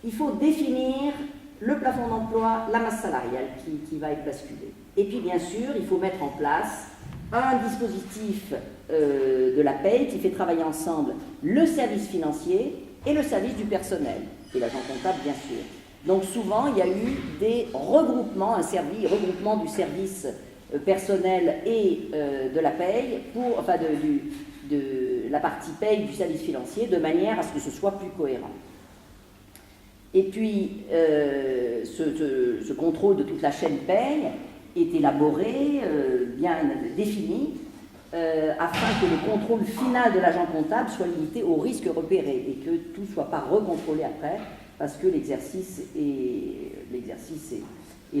il faut définir le plafond d'emploi, la masse salariale qui va être basculée. Et puis, bien sûr, il faut mettre en place un dispositif de la paye qui fait travailler ensemble le service financier et le service du personnel, et l'agent comptable, bien sûr. Donc, souvent, il y a eu des regroupements, regroupement du service personnel et de la paye, de la partie paye du service financier, de manière à ce que ce soit plus cohérent. Et puis, ce contrôle de toute la chaîne paye est élaboré, bien défini, afin que le contrôle final de l'agent comptable soit limité aux risques repérés et que tout ne soit pas recontrôlé après, parce que l'exercice est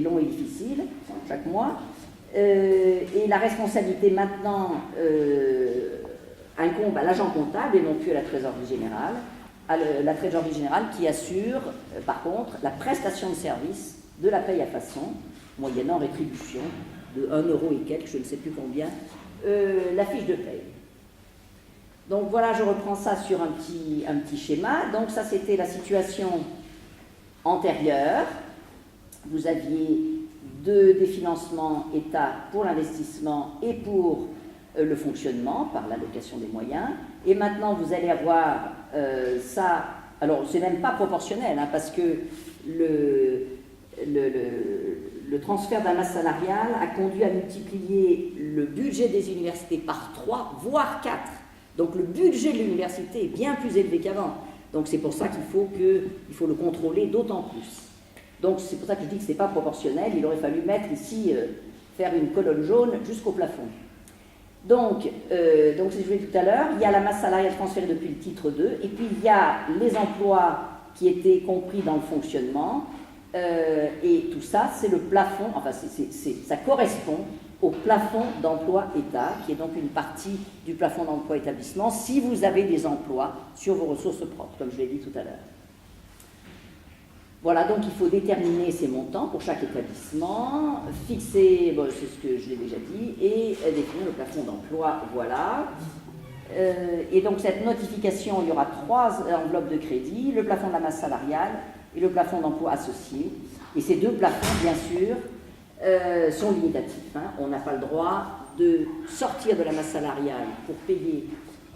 long et difficile chaque mois. Et la responsabilité maintenant incombe à l'agent comptable et non plus à la trésorerie générale. La trésorerie générale qui assure, par contre, la prestation de service de la paye à façon, moyennant rétribution de 1 euro et quelques, je ne sais plus combien, la fiche de paye. Donc voilà, je reprends ça sur un petit schéma. Donc ça, c'était la situation antérieure. Vous aviez des financements État pour l'investissement et pour le fonctionnement par l'allocation des moyens. Et maintenant, vous allez avoir ça. Alors, c'est même pas proportionnel, hein, parce que le transfert de la masse salariale a conduit à multiplier le budget des universités par 3, voire 4. Donc, le budget de l'université est bien plus élevé qu'avant. Donc, c'est pour ça qu'il faut le contrôler d'autant plus. Donc, c'est pour ça que je dis que ce n'est pas proportionnel. Il aurait fallu mettre ici, faire une colonne jaune jusqu'au plafond. Donc, c'est ce que je disais tout à l'heure, il y a la masse salariale transférée depuis le titre 2, et puis il y a les emplois qui étaient compris dans le fonctionnement, et tout ça, c'est le plafond, enfin, ça correspond au plafond d'emploi État, qui est donc une partie du plafond d'emploi établissement, si vous avez des emplois sur vos ressources propres, comme je l'ai dit tout à l'heure. Voilà, donc il faut déterminer ces montants pour chaque établissement, fixer, c'est ce que je l'ai déjà dit, et définir le plafond d'emploi, voilà. Et donc cette notification, il y aura 3 enveloppes de crédit, le plafond de la masse salariale et le plafond d'emploi associé. Et ces 2 plafonds, bien sûr, sont limitatifs. Hein. On n'a pas le droit de sortir de la masse salariale pour payer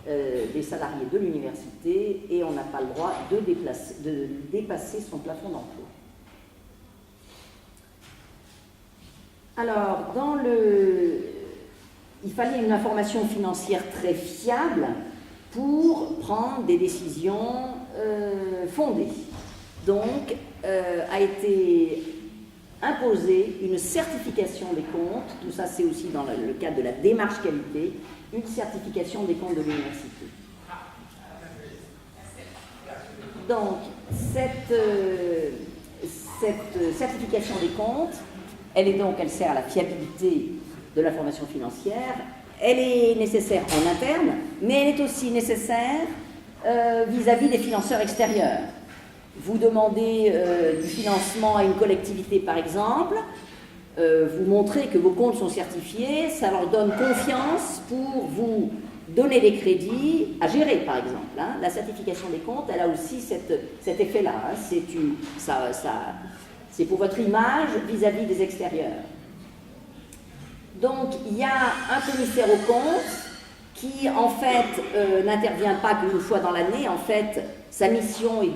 des salariés de l'université et on n'a pas le droit de dépasser son plafond d'emploi. Alors, il fallait une information financière très fiable pour prendre des décisions fondées. Donc, a été imposée une certification des comptes, tout ça c'est aussi dans le cadre de la démarche qualité, une certification des comptes de l'université. Donc, cette certification des comptes, elle sert à la fiabilité de l'information financière, elle est nécessaire en interne, mais elle est aussi nécessaire vis-à-vis des financeurs extérieurs. Vous demandez du financement à une collectivité, par exemple, vous montrez que vos comptes sont certifiés, ça leur donne confiance pour vous donner des crédits à gérer, par exemple. Hein. La certification des comptes, elle a aussi cet effet-là. Hein. C'est pour votre image vis-à-vis des extérieurs. Donc, il y a un commissaire aux comptes qui, en fait, n'intervient pas qu'une fois dans l'année. En fait, sa mission est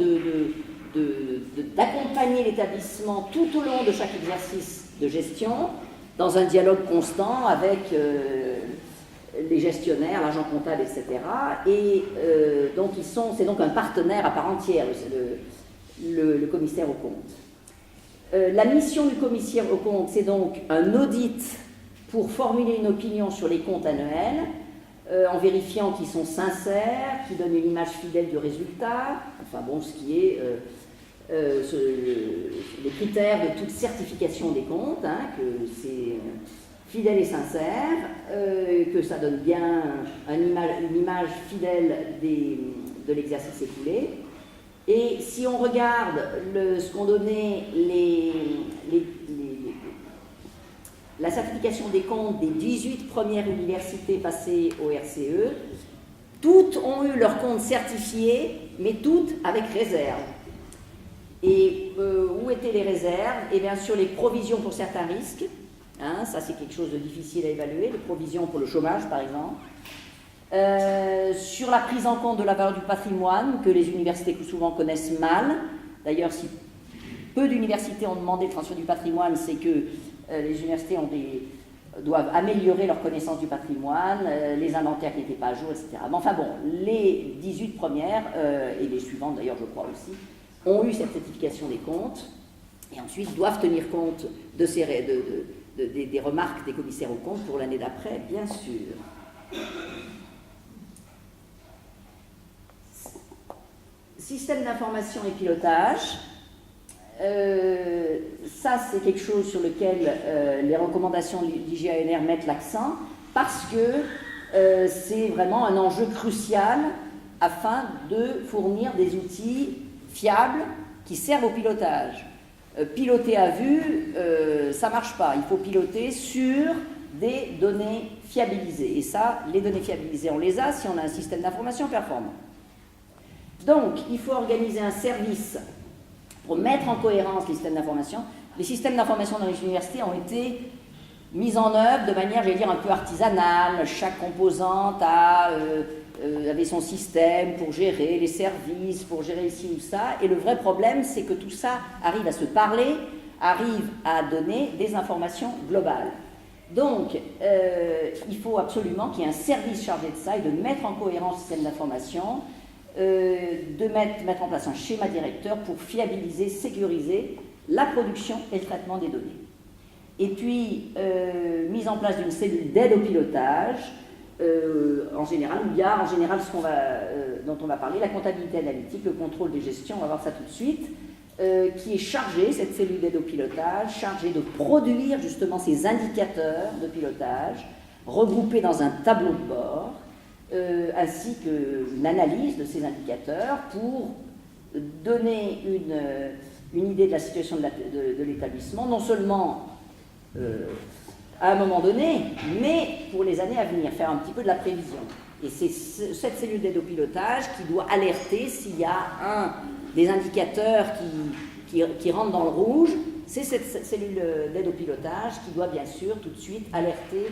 d'accompagner l'établissement tout au long de chaque exercice de gestion, dans un dialogue constant avec les gestionnaires, l'agent comptable, etc. Et donc, c'est donc un partenaire à part entière, le commissaire aux comptes. La mission du commissaire aux comptes, c'est donc un audit pour formuler une opinion sur les comptes annuels, en vérifiant qu'ils sont sincères, qu'ils donnent une image fidèle du résultat, enfin bon, ce qui est les critères de toute certification des comptes, hein, que c'est fidèle et sincère, que ça donne bien une image fidèle de l'exercice écoulé. Et si on regarde ce qu'ont donné la certification des comptes des 18 premières universités passées au RCE, toutes ont eu leurs comptes certifiés, mais toutes avec réserve. Et où étaient les réserves? Et bien sûr les provisions pour certains risques, hein, ça c'est quelque chose de difficile à évaluer, les provisions pour le chômage par exemple. Sur la prise en compte de la valeur du patrimoine, que les universités souvent connaissent mal. D'ailleurs, si peu d'universités ont demandé le transfert du patrimoine, c'est que les universités doivent améliorer leur connaissance du patrimoine, les inventaires qui n'étaient pas à jour, etc. Mais enfin bon, les 18 premières, et les suivantes d'ailleurs je crois aussi, ont eu cette certification des comptes, et ensuite doivent tenir compte des remarques des commissaires aux comptes pour l'année d'après, bien sûr. Système d'information et pilotage, ça c'est quelque chose sur lequel les recommandations de l'IGANR mettent l'accent, parce que c'est vraiment un enjeu crucial afin de fournir des outils fiables qui servent au pilotage. Piloter à vue, ça ne marche pas, il faut piloter sur des données fiabilisées, et ça, les données fiabilisées, on les a si on a un système d'information performant. Donc, il faut organiser un service pour mettre en cohérence les systèmes d'information. Les systèmes d'information dans les universités ont été mis en œuvre de manière, j'allais dire, un peu artisanale. Chaque composante avait son système pour gérer les services, pour gérer ci ou ça. Et le vrai problème, c'est que tout ça arrive à se parler, arrive à donner des informations globales. Donc, il faut absolument qu'il y ait un service chargé de ça et de mettre en cohérence le système d'information, de mettre en place un schéma directeur pour fiabiliser, sécuriser la production et le traitement des données. Et puis, mise en place d'une cellule d'aide au pilotage, en général, où il y a en général dont on va parler, la comptabilité analytique, le contrôle des gestions, on va voir ça tout de suite, qui est chargée, cette cellule d'aide au pilotage, chargée de produire justement ces indicateurs de pilotage, regroupés dans un tableau de bord, ainsi qu'une analyse de ces indicateurs pour donner une idée de la situation de l'établissement, non seulement à un moment donné, mais pour les années à venir, faire un petit peu de la prévision. Et c'est cette cellule d'aide au pilotage qui doit alerter s'il y a des indicateurs qui rentrent dans le rouge. C'est cette cellule d'aide au pilotage qui doit bien sûr tout de suite alerter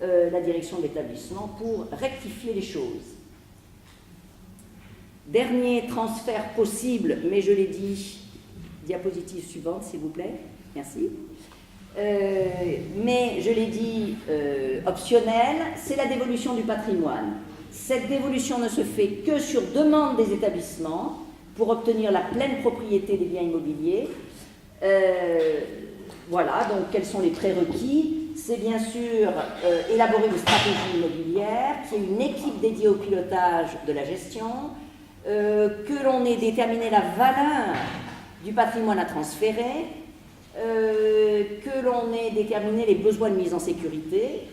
la direction de l'établissement pour rectifier les choses. Dernier transfert possible, mais je l'ai dit, diapositive suivante s'il vous plaît, merci. Mais je l'ai dit, optionnel, c'est la dévolution du patrimoine. Cette dévolution ne se fait que sur demande des établissements pour obtenir la pleine propriété des biens immobiliers. Voilà, donc quels sont les prérequis? C'est bien sûr élaborer une stratégie immobilière, qui est une équipe dédiée au pilotage de la gestion, que l'on ait déterminé la valeur du patrimoine à transférer, que l'on ait déterminé les besoins de mise en sécurité,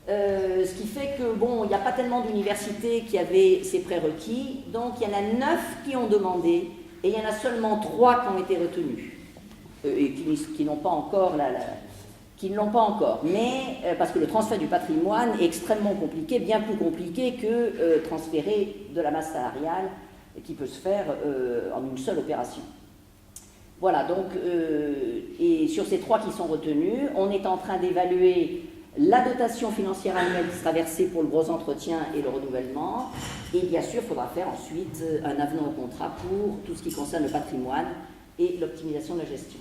ce qui fait que, bon, il n'y a pas tellement d'universités qui avaient ces prérequis, donc il y en a 9 qui ont demandé, et il y en a seulement 3 qui ont été retenus, et qui n'ont pas encore qui ne l'ont pas encore, mais parce que le transfert du patrimoine est extrêmement compliqué, bien plus compliqué que transférer de la masse salariale qui peut se faire en une seule opération. Voilà, donc, et sur ces 3 qui sont retenus, on est en train d'évaluer la dotation financière annuelle qui sera versée pour le gros entretien et le renouvellement, et bien sûr, il faudra faire ensuite un avenant au contrat pour tout ce qui concerne le patrimoine et l'optimisation de la gestion.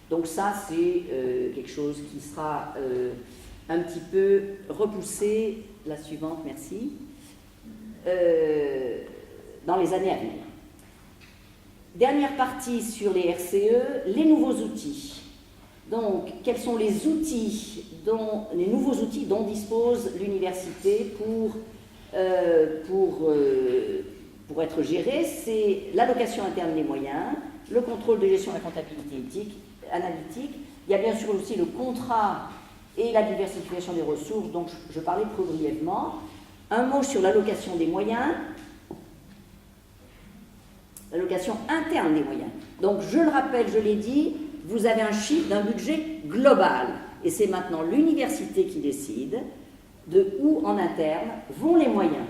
Donc ça, c'est quelque chose qui sera un petit peu repoussé, la suivante, merci, dans les années à venir. Dernière partie sur les RCE, les nouveaux outils. Donc, quels sont les nouveaux outils dont dispose l'université pour être gérée? C'est l'allocation interne des moyens, le contrôle de gestion de la comptabilité analytique. Il y a bien sûr aussi le contrat et la diversification des ressources, dont je parlais très brièvement. Un mot sur l'allocation des moyens, l'allocation interne des moyens. Donc, je le rappelle, je l'ai dit, vous avez un chiffre d'un budget global, et c'est maintenant l'université qui décide de où en interne vont les moyens.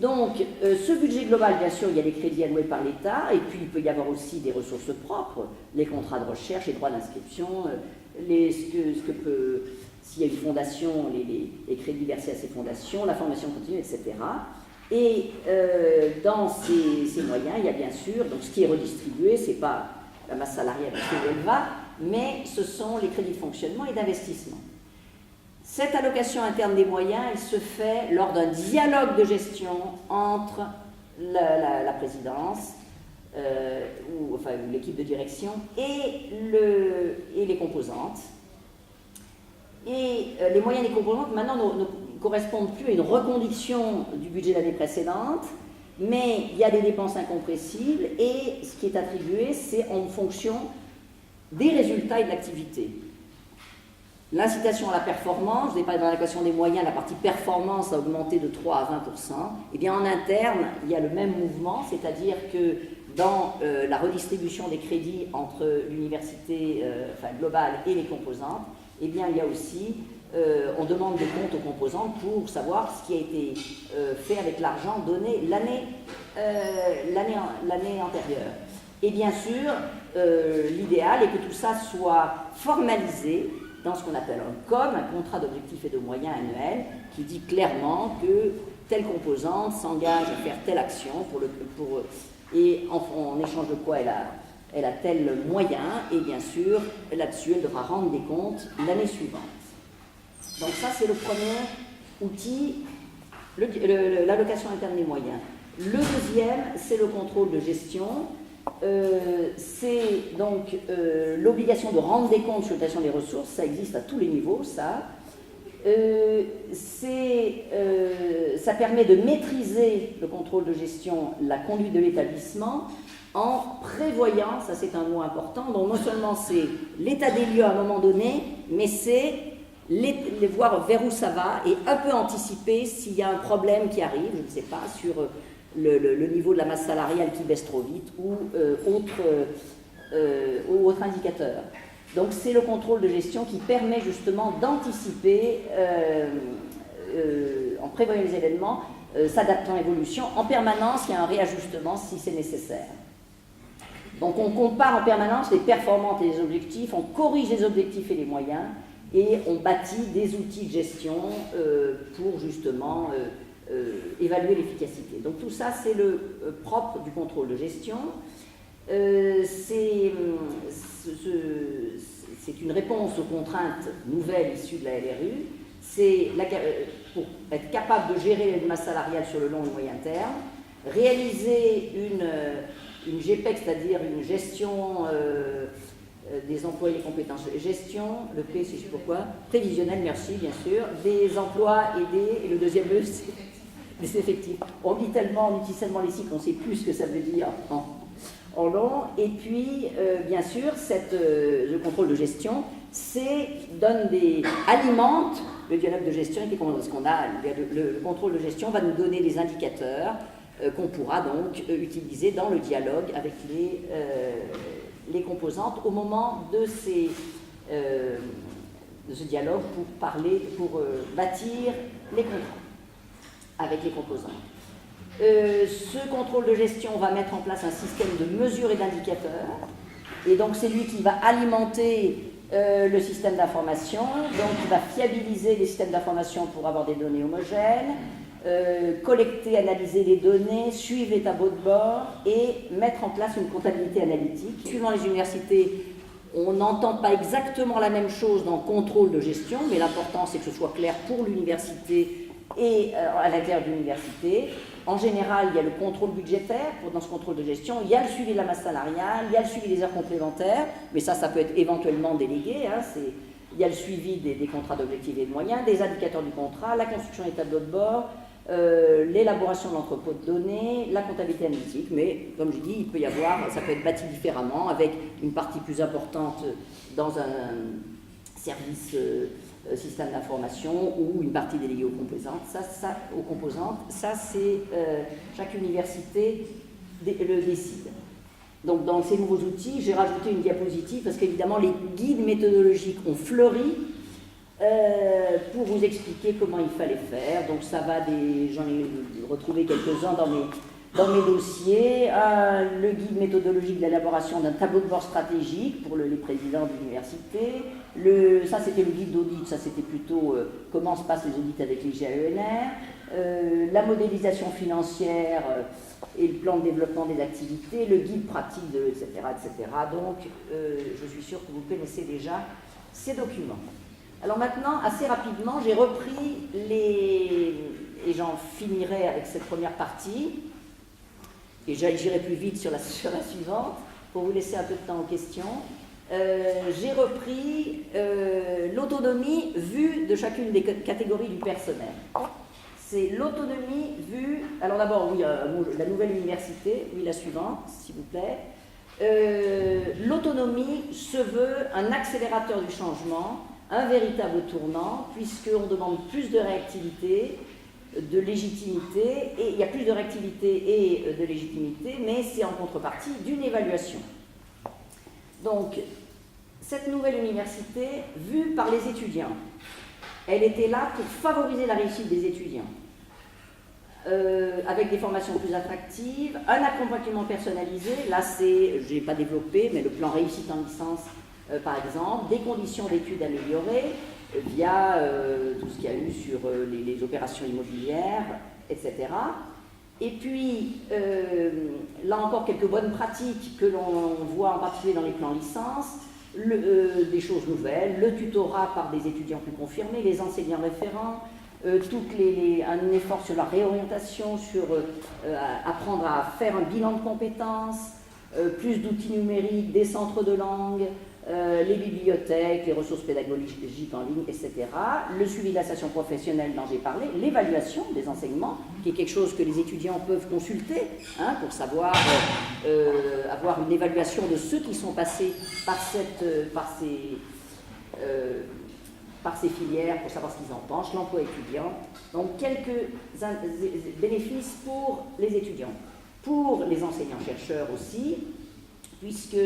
Donc, ce budget global, bien sûr, il y a les crédits alloués par l'État, et puis il peut y avoir aussi des ressources propres, les contrats de recherche, les droits d'inscription, s'il y a une fondation, les crédits versés à ces fondations, la formation continue, etc. Et dans ces moyens, il y a bien sûr, donc ce qui est redistribué, ce n'est pas la masse salariale où elle va, mais ce sont les crédits de fonctionnement et d'investissement. Cette allocation interne des moyens, elle se fait lors d'un dialogue de gestion entre la présidence, ou l'équipe de direction, et les composantes. Et les moyens des composantes, maintenant, ne correspondent plus à une reconduction du budget de l'année précédente, mais il y a des dépenses incompressibles, et ce qui est attribué, c'est en fonction des résultats et de l'activité. L'incitation à la performance, je n'ai pas dans l'allocation des moyens, la partie performance a augmenté de 3 à 20%. Et bien en interne, il y a le même mouvement, c'est-à-dire que dans la redistribution des crédits entre l'université globale et les composantes, eh bien il y a aussi, on demande des comptes aux composantes pour savoir ce qui a été fait avec l'argent donné l'année antérieure. Et bien sûr, l'idéal est que tout ça soit formalisé dans ce qu'on appelle un COM, un contrat d'objectifs et de moyens annuel, qui dit clairement que telle composante s'engage à faire telle action et en échange de quoi elle a tel moyen, et bien sûr, là-dessus, elle devra rendre des comptes l'année suivante. Donc ça, c'est le premier outil, l'allocation interne des moyens. Le deuxième, c'est le contrôle de gestion. C'est donc l'obligation de rendre des comptes sur l'utilisation des ressources, ça existe à tous les niveaux, ça. Ça permet de maîtriser le contrôle de gestion, la conduite de l'établissement, en prévoyant, ça c'est un mot important, donc non seulement c'est l'état des lieux à un moment donné, mais c'est les voir vers où ça va et un peu anticiper s'il y a un problème qui arrive, je ne sais pas, sur le niveau de la masse salariale qui baisse trop vite ou autre indicateur. Donc c'est le contrôle de gestion qui permet justement d'anticiper, en prévoyant les événements, s'adaptant à l'évolution. En permanence, il y a un réajustement si c'est nécessaire. Donc on compare en permanence les performances et les objectifs, on corrige les objectifs et les moyens, et on bâtit des outils de gestion pour justement évaluer l'efficacité. Donc tout ça, c'est le propre du contrôle de gestion. C'est une réponse aux contraintes nouvelles issues de la LRU. C'est pour être capable de gérer une masse salariale sur le long et moyen terme, réaliser une GPEC, c'est-à-dire une gestion des emplois et des compétences, gestion, le P, c'est je sais pourquoi, prévisionnelle, merci, bien sûr, des emplois aidés, et le deuxième E, c'est des effectifs. On utilise tellement les cycles, on ne sait plus ce que ça veut dire en long. Et puis, bien sûr, le contrôle de gestion, alimente le dialogue de gestion, et ce qu'on a, le contrôle de gestion va nous donner des indicateurs qu'on pourra donc utiliser dans le dialogue avec les composantes au moment de ce dialogue pour bâtir les contrats avec les composantes. Ce contrôle de gestion va mettre en place un système de mesures et d'indicateurs, et donc c'est lui qui va alimenter le système d'information, donc il va fiabiliser les systèmes d'information pour avoir des données homogènes, collecter, analyser les données, suivre les tableaux de bord et mettre en place une comptabilité analytique. Suivant les universités, on n'entend pas exactement la même chose dans le contrôle de gestion, mais l'important c'est que ce soit clair pour l'université et à l'intérieur de l'université. En général, il y a le contrôle budgétaire dans ce contrôle de gestion, il y a le suivi de la masse salariale, il y a le suivi des heures complémentaires, mais ça peut être éventuellement délégué. Il y a le suivi des contrats d'objectifs et de moyens, des indicateurs du contrat, la construction des tableaux de bord, l'élaboration de l'entrepôt de données, la comptabilité analytique, mais comme je dis, ça peut être bâti différemment, avec une partie plus importante dans un service système d'information ou une partie déléguée aux composantes. Ça c'est chaque université le décide. Donc dans ces nouveaux outils, j'ai rajouté une diapositive parce qu'évidemment les guides méthodologiques ont fleuri pour vous expliquer comment il fallait faire. Donc ça va j'en ai retrouvé quelques-uns dans mes dossiers, le guide méthodologique de l'élaboration d'un tableau de bord stratégique pour les présidents d'université. Ça c'était le guide d'audit, ça c'était plutôt comment se passent les audits avec les GAENR, la modélisation financière et le plan de développement des activités, le guide pratique, etc., etc. Donc je suis sûre que vous connaissez déjà ces documents. Alors maintenant, assez rapidement, j'ai repris et j'en finirai avec cette première partie, et j'irai plus vite sur la suivante, pour vous laisser un peu de temps aux questions. J'ai repris l'autonomie vue de chacune des catégories du personnel. C'est l'autonomie vue... Alors d'abord, oui, la nouvelle université, oui, la suivante, s'il vous plaît. L'autonomie se veut un accélérateur du changement, un véritable tournant, puisqu'on demande plus de réactivité, de légitimité, et il y a plus de réactivité et de légitimité, mais c'est en contrepartie d'une évaluation. Donc, cette nouvelle université, vue par les étudiants, elle était là pour favoriser la réussite des étudiants, avec des formations plus attractives, un accompagnement personnalisé, là je n'ai pas développé, mais le plan réussite en licence, par exemple, des conditions d'études améliorées, via tout ce qu'il y a eu sur les opérations immobilières, etc. Et puis, là encore, quelques bonnes pratiques que l'on voit en particulier dans les plans licence, des choses nouvelles, le tutorat par des étudiants plus confirmés, les enseignants référents, un effort sur la réorientation, sur apprendre à faire un bilan de compétences, plus d'outils numériques, des centres de langue, les bibliothèques, les ressources pédagogiques en ligne, etc. Le suivi de la station professionnelle dont j'ai parlé, l'évaluation des enseignements, qui est quelque chose que les étudiants peuvent consulter pour savoir avoir une évaluation de ceux qui sont passés par ces filières, pour savoir ce qu'ils en pensent, l'emploi étudiant. Donc quelques bénéfices pour les étudiants. Pour les enseignants-chercheurs aussi, puisque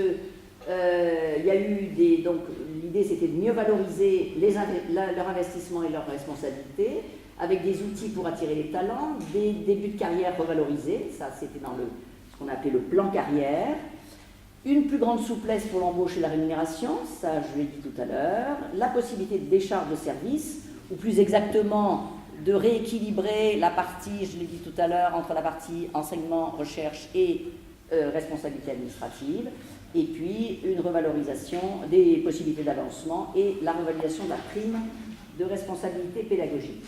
il y a eu donc l'idée c'était de mieux valoriser leur investissement et leurs responsabilités, avec des outils pour attirer les talents, des débuts de carrière revalorisés, ça c'était dans ce qu'on appelait le plan carrière, une plus grande souplesse pour l'embauche et la rémunération, ça je l'ai dit tout à l'heure, la possibilité de décharge de service, ou plus exactement de rééquilibrer la partie, je l'ai dit tout à l'heure, entre la partie enseignement, recherche et responsabilité administrative, et puis une revalorisation des possibilités d'avancement et la revalorisation de la prime de responsabilité pédagogique.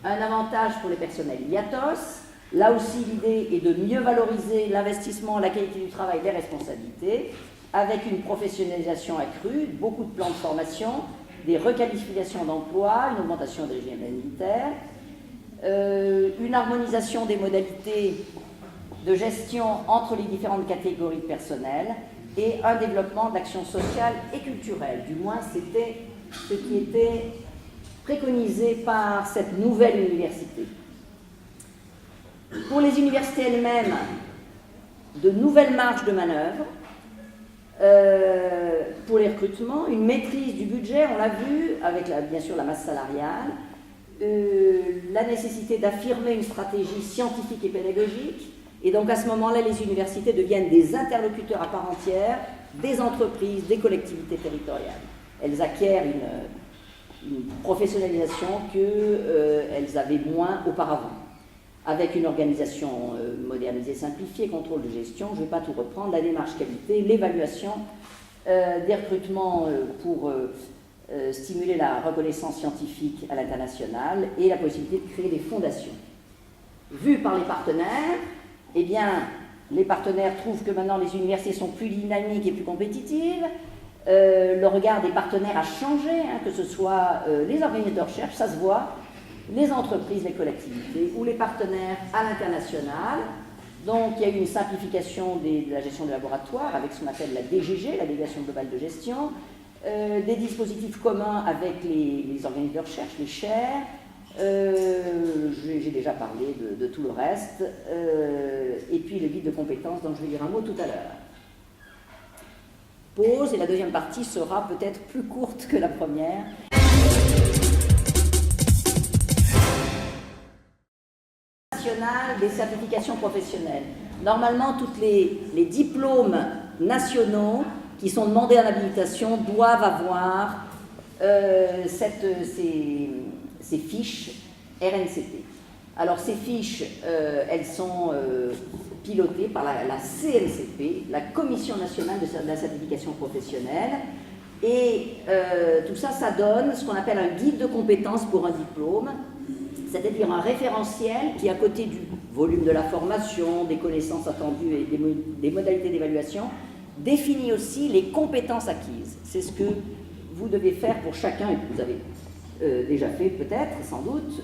Un avantage pour les personnels IATOS, là aussi l'idée est de mieux valoriser l'investissement, la qualité du travail, les responsabilités, avec une professionnalisation accrue, beaucoup de plans de formation, des requalifications d'emploi, une augmentation des régimes militaires, une harmonisation des modalités de gestion entre les différentes catégories de personnel et un développement d'actions sociales et culturelles. Du moins, c'était ce qui était préconisé par cette nouvelle université. Pour les universités elles-mêmes, de nouvelles marges de manœuvre. Pour les recrutements, une maîtrise du budget, on l'a vu, avec bien sûr la masse salariale, la nécessité d'affirmer une stratégie scientifique et pédagogique, et donc à ce moment-là, les universités deviennent des interlocuteurs à part entière des entreprises, des collectivités territoriales. Elles acquièrent une professionnalisation qu'elles avaient moins auparavant, avec une organisation modernisée, simplifiée, contrôle de gestion, je ne vais pas tout reprendre, la démarche qualité, l'évaluation des recrutements pour stimuler la reconnaissance scientifique à l'international et la possibilité de créer des fondations. Vu par les partenaires, eh bien, les partenaires trouvent que maintenant les universités sont plus dynamiques et plus compétitives. Le regard des partenaires a changé, hein, que ce soit les organismes de recherche, ça se voit, les entreprises, les collectivités ou les partenaires à l'international. Donc il y a eu une simplification de la gestion des laboratoires avec ce qu'on appelle la DGG, la délégation globale de gestion, des dispositifs communs avec les organismes de recherche, les chaires. J'ai déjà parlé de tout le reste, et puis le guide de compétences dont je vais dire un mot tout à l'heure. Pause, et la deuxième partie sera peut-être plus courte que la première. National des certifications professionnelles. Normalement, tous les diplômes nationaux qui sont demandés en habilitation doivent avoir ces fiches RNCP. Alors ces fiches, elles sont pilotées par la CNCP, la Commission nationale de la certification professionnelle, et tout ça, ça donne ce qu'on appelle un guide de compétences pour un diplôme, c'est-à-dire un référentiel qui, à côté du volume de la formation, des connaissances attendues et des modalités d'évaluation, définit aussi les compétences acquises. C'est ce que vous devez faire pour chacun, et que vous avez déjà fait peut-être, sans doute,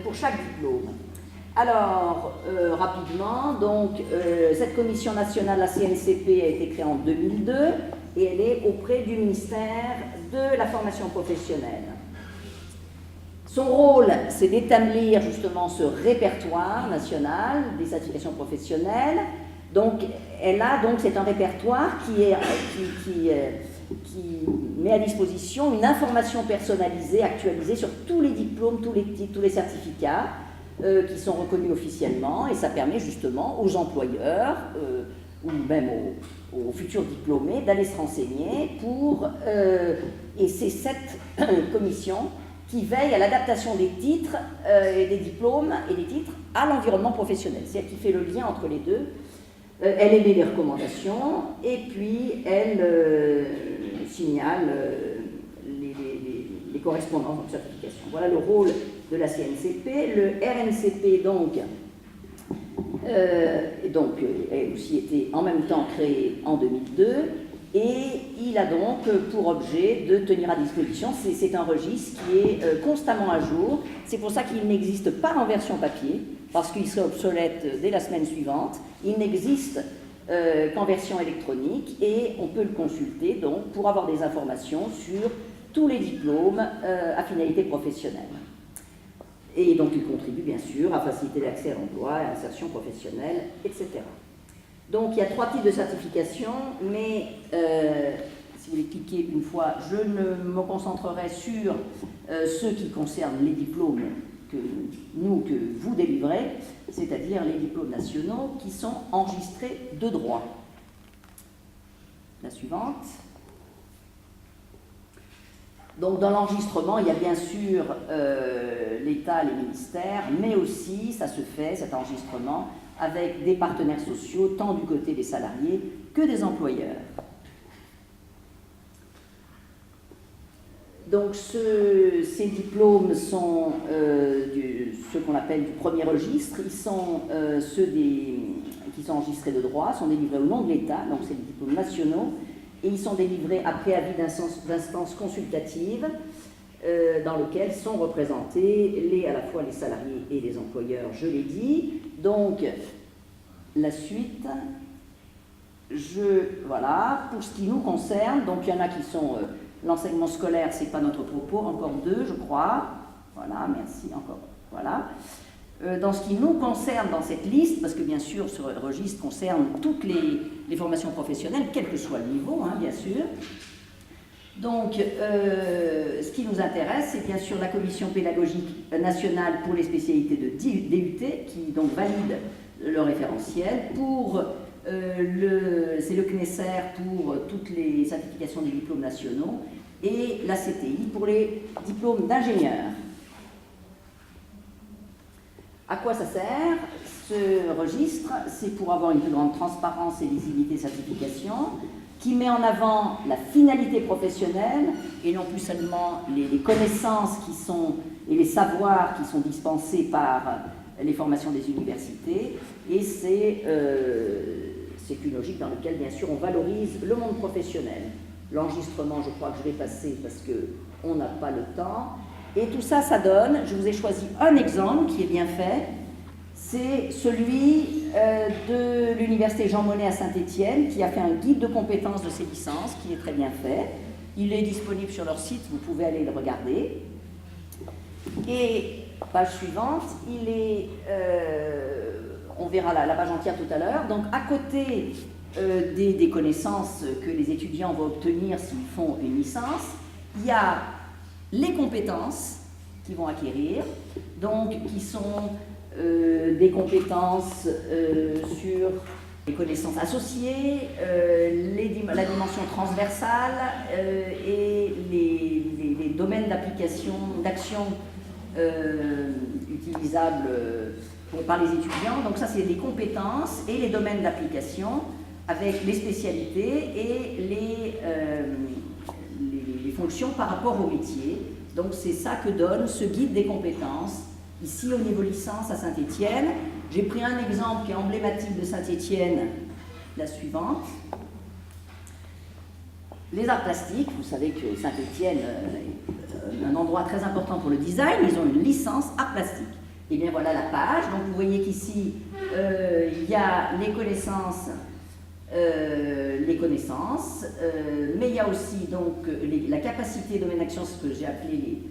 pour chaque diplôme. Alors, rapidement, donc, cette commission nationale, la CNCP, a été créée en 2002 et elle est auprès du ministère de la formation professionnelle. Son rôle, c'est d'établir justement ce répertoire national des certifications professionnelles. Donc, c'est un répertoire qui met à disposition une information personnalisée, actualisée sur tous les diplômes, tous les titres, tous les certificats qui sont reconnus officiellement, et ça permet justement aux employeurs ou même aux futurs diplômés d'aller se renseigner et c'est cette commission qui veille à l'adaptation des titres et des diplômes et des titres à l'environnement professionnel. C'est elle qui fait le lien entre les deux. Elle émet des recommandations et puis elle signale les correspondances de certification. Voilà le rôle de la CNCP. Le RNCP, a aussi été en même temps créé en 2002 et il a donc pour objet de tenir à disposition, c'est un registre qui est constamment à jour. C'est pour ça qu'il n'existe pas en version papier, parce qu'il serait obsolète dès la semaine suivante. Il n'existe qu'en version électronique et on peut le consulter donc pour avoir des informations sur tous les diplômes à finalité professionnelle. Et donc il contribue bien sûr à faciliter l'accès à l'emploi, à l'insertion professionnelle, etc. Donc il y a 3 types de certification, mais si vous les cliquez une fois, je ne me concentrerai sur ceux qui concernent les diplômes que vous délivrez, c'est-à-dire les diplômes nationaux qui sont enregistrés de droit. La suivante. Donc dans l'enregistrement, il y a bien sûr l'État, les ministères, mais aussi ça se fait, cet enregistrement, avec des partenaires sociaux, tant du côté des salariés que des employeurs. Donc ces diplômes sont ceux qu'on appelle du premier registre, ils sont ceux qui sont enregistrés de droit, sont délivrés au nom de l'État, donc c'est des diplômes nationaux, et ils sont délivrés après avis d'instances consultatives dans lesquelles sont représentés à la fois les salariés et les employeurs, je l'ai dit. Donc la suite, voilà, pour ce qui nous concerne, donc il y en a qui sont... l'enseignement scolaire, ce n'est pas notre propos, encore 2, je crois. Voilà, merci encore. Voilà. Dans ce qui nous concerne dans cette liste, parce que bien sûr ce registre concerne toutes les formations professionnelles, quel que soit le niveau, hein, bien sûr. Donc, ce qui nous intéresse, c'est bien sûr la commission pédagogique nationale pour les spécialités de DUT, qui donc valide le référentiel pour... c'est le CNESER pour toutes les certifications des diplômes nationaux et la CTI pour les diplômes d'ingénieurs. À quoi ça sert ce registre? C'est pour avoir une plus grande transparence et lisibilité de certification, qui met en avant la finalité professionnelle et non plus seulement les connaissances et les savoirs qui sont dispensés par les formations des universités. Et c'est une logique dans laquelle, bien sûr, on valorise le monde professionnel. L'enregistrement, je crois que je vais passer parce qu'on n'a pas le temps. Et tout ça, ça donne, je vous ai choisi un exemple qui est bien fait, c'est celui de l'université Jean Monnet à Saint-Étienne, qui a fait un guide de compétences de ses licences, qui est très bien fait. Il est disponible sur leur site, vous pouvez aller le regarder. Et, page suivante, on verra la page entière tout à l'heure. Donc, à côté des connaissances que les étudiants vont obtenir s'ils font une licence, il y a les compétences qu'ils vont acquérir, donc qui sont des compétences sur les connaissances associées, la dimension transversale et les domaines d'application, d'action utilisables par les étudiants. Donc ça, c'est les compétences et les domaines d'application avec les spécialités et les fonctions par rapport au métier. Donc c'est ça que donne ce guide des compétences. Ici, au niveau licence à Saint-Étienne, j'ai pris un exemple qui est emblématique de Saint-Étienne, la suivante. Les arts plastiques, vous savez que Saint-Étienne est un endroit très important pour le design, ils ont une licence arts plastiques. Et bien voilà la page, donc vous voyez qu'ici, il y a les connaissances, mais il y a aussi donc la capacité domaine d'action, ce que j'ai appelé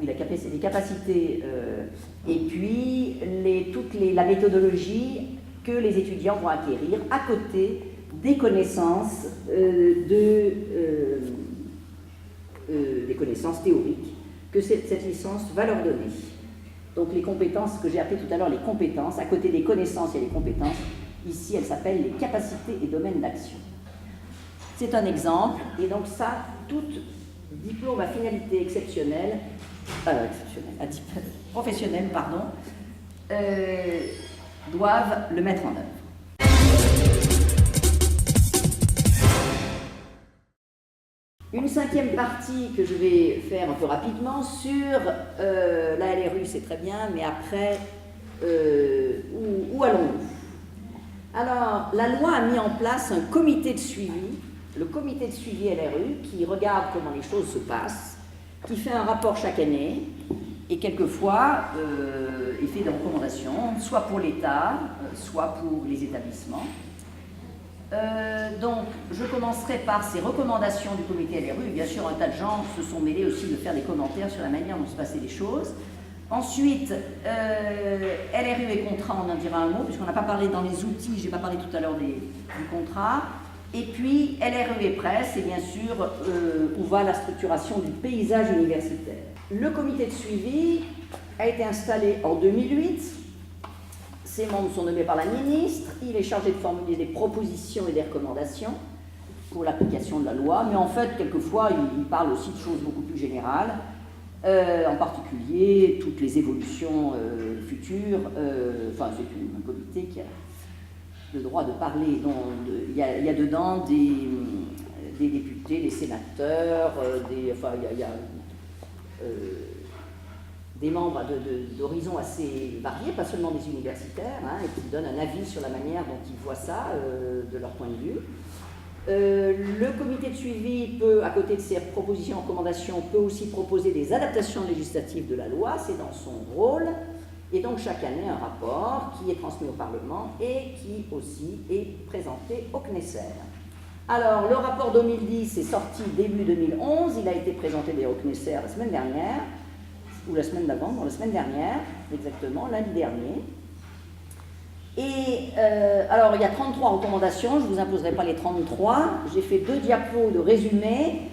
les capacités, et puis la méthodologie que les étudiants vont acquérir à côté des connaissances, des connaissances théoriques que cette licence va leur donner. Donc les compétences que j'ai appelées tout à l'heure, les compétences, à côté des connaissances, il y a les compétences. Ici, elles s'appellent les capacités et domaines d'action. C'est un exemple, et donc ça, tout diplôme à finalité exceptionnelle, professionnelle, pardon, doivent le mettre en œuvre. Une cinquième partie que je vais faire un peu rapidement sur la LRU, c'est très bien, mais après, où allons-nous? Alors, la loi a mis en place un comité de suivi, le comité de suivi LRU, qui regarde comment les choses se passent, qui fait un rapport chaque année, et quelquefois, il fait des recommandations, soit pour l'État, soit pour les établissements. Donc, je commencerai par ces recommandations du comité LRU. Bien sûr, un tas de gens se sont mêlés aussi de faire des commentaires sur la manière dont se passaient les choses. Ensuite, LRU et contrat, on en dira un mot, puisqu'on n'a pas parlé dans les outils, je n'ai pas parlé tout à l'heure du contrat. Et puis, LRU et presse, et bien sûr, où va la structuration du paysage universitaire. Le comité de suivi a été installé en 2008. Ses membres sont nommés par la ministre. Il est chargé de formuler des propositions et des recommandations. pour l'application de la loi, mais en fait, quelquefois, il parle aussi de choses beaucoup plus générales, en particulier toutes les évolutions futures. Enfin, c'est un comité qui a le droit de parler. Il y a dedans des députés, des sénateurs, il y a des membres d'horizons assez variés, pas seulement des universitaires, hein, et qui donnent un avis sur la manière dont ils voient ça, de leur point de vue. Le comité de suivi peut, à côté de ses propositions et recommandations, peut aussi proposer des adaptations législatives de la loi, c'est dans son rôle, et donc chaque année un rapport qui est transmis au Parlement et qui aussi est présenté au Knesset. Alors, le rapport 2010 est sorti début 2011, il a été présenté au Knesset la semaine dernière, ou la semaine d'avant, non, la semaine dernière, exactement, lundi dernier. Et alors, il y a 33 recommandations, je ne vous imposerai pas les 33, j'ai fait 2 diapos de résumé.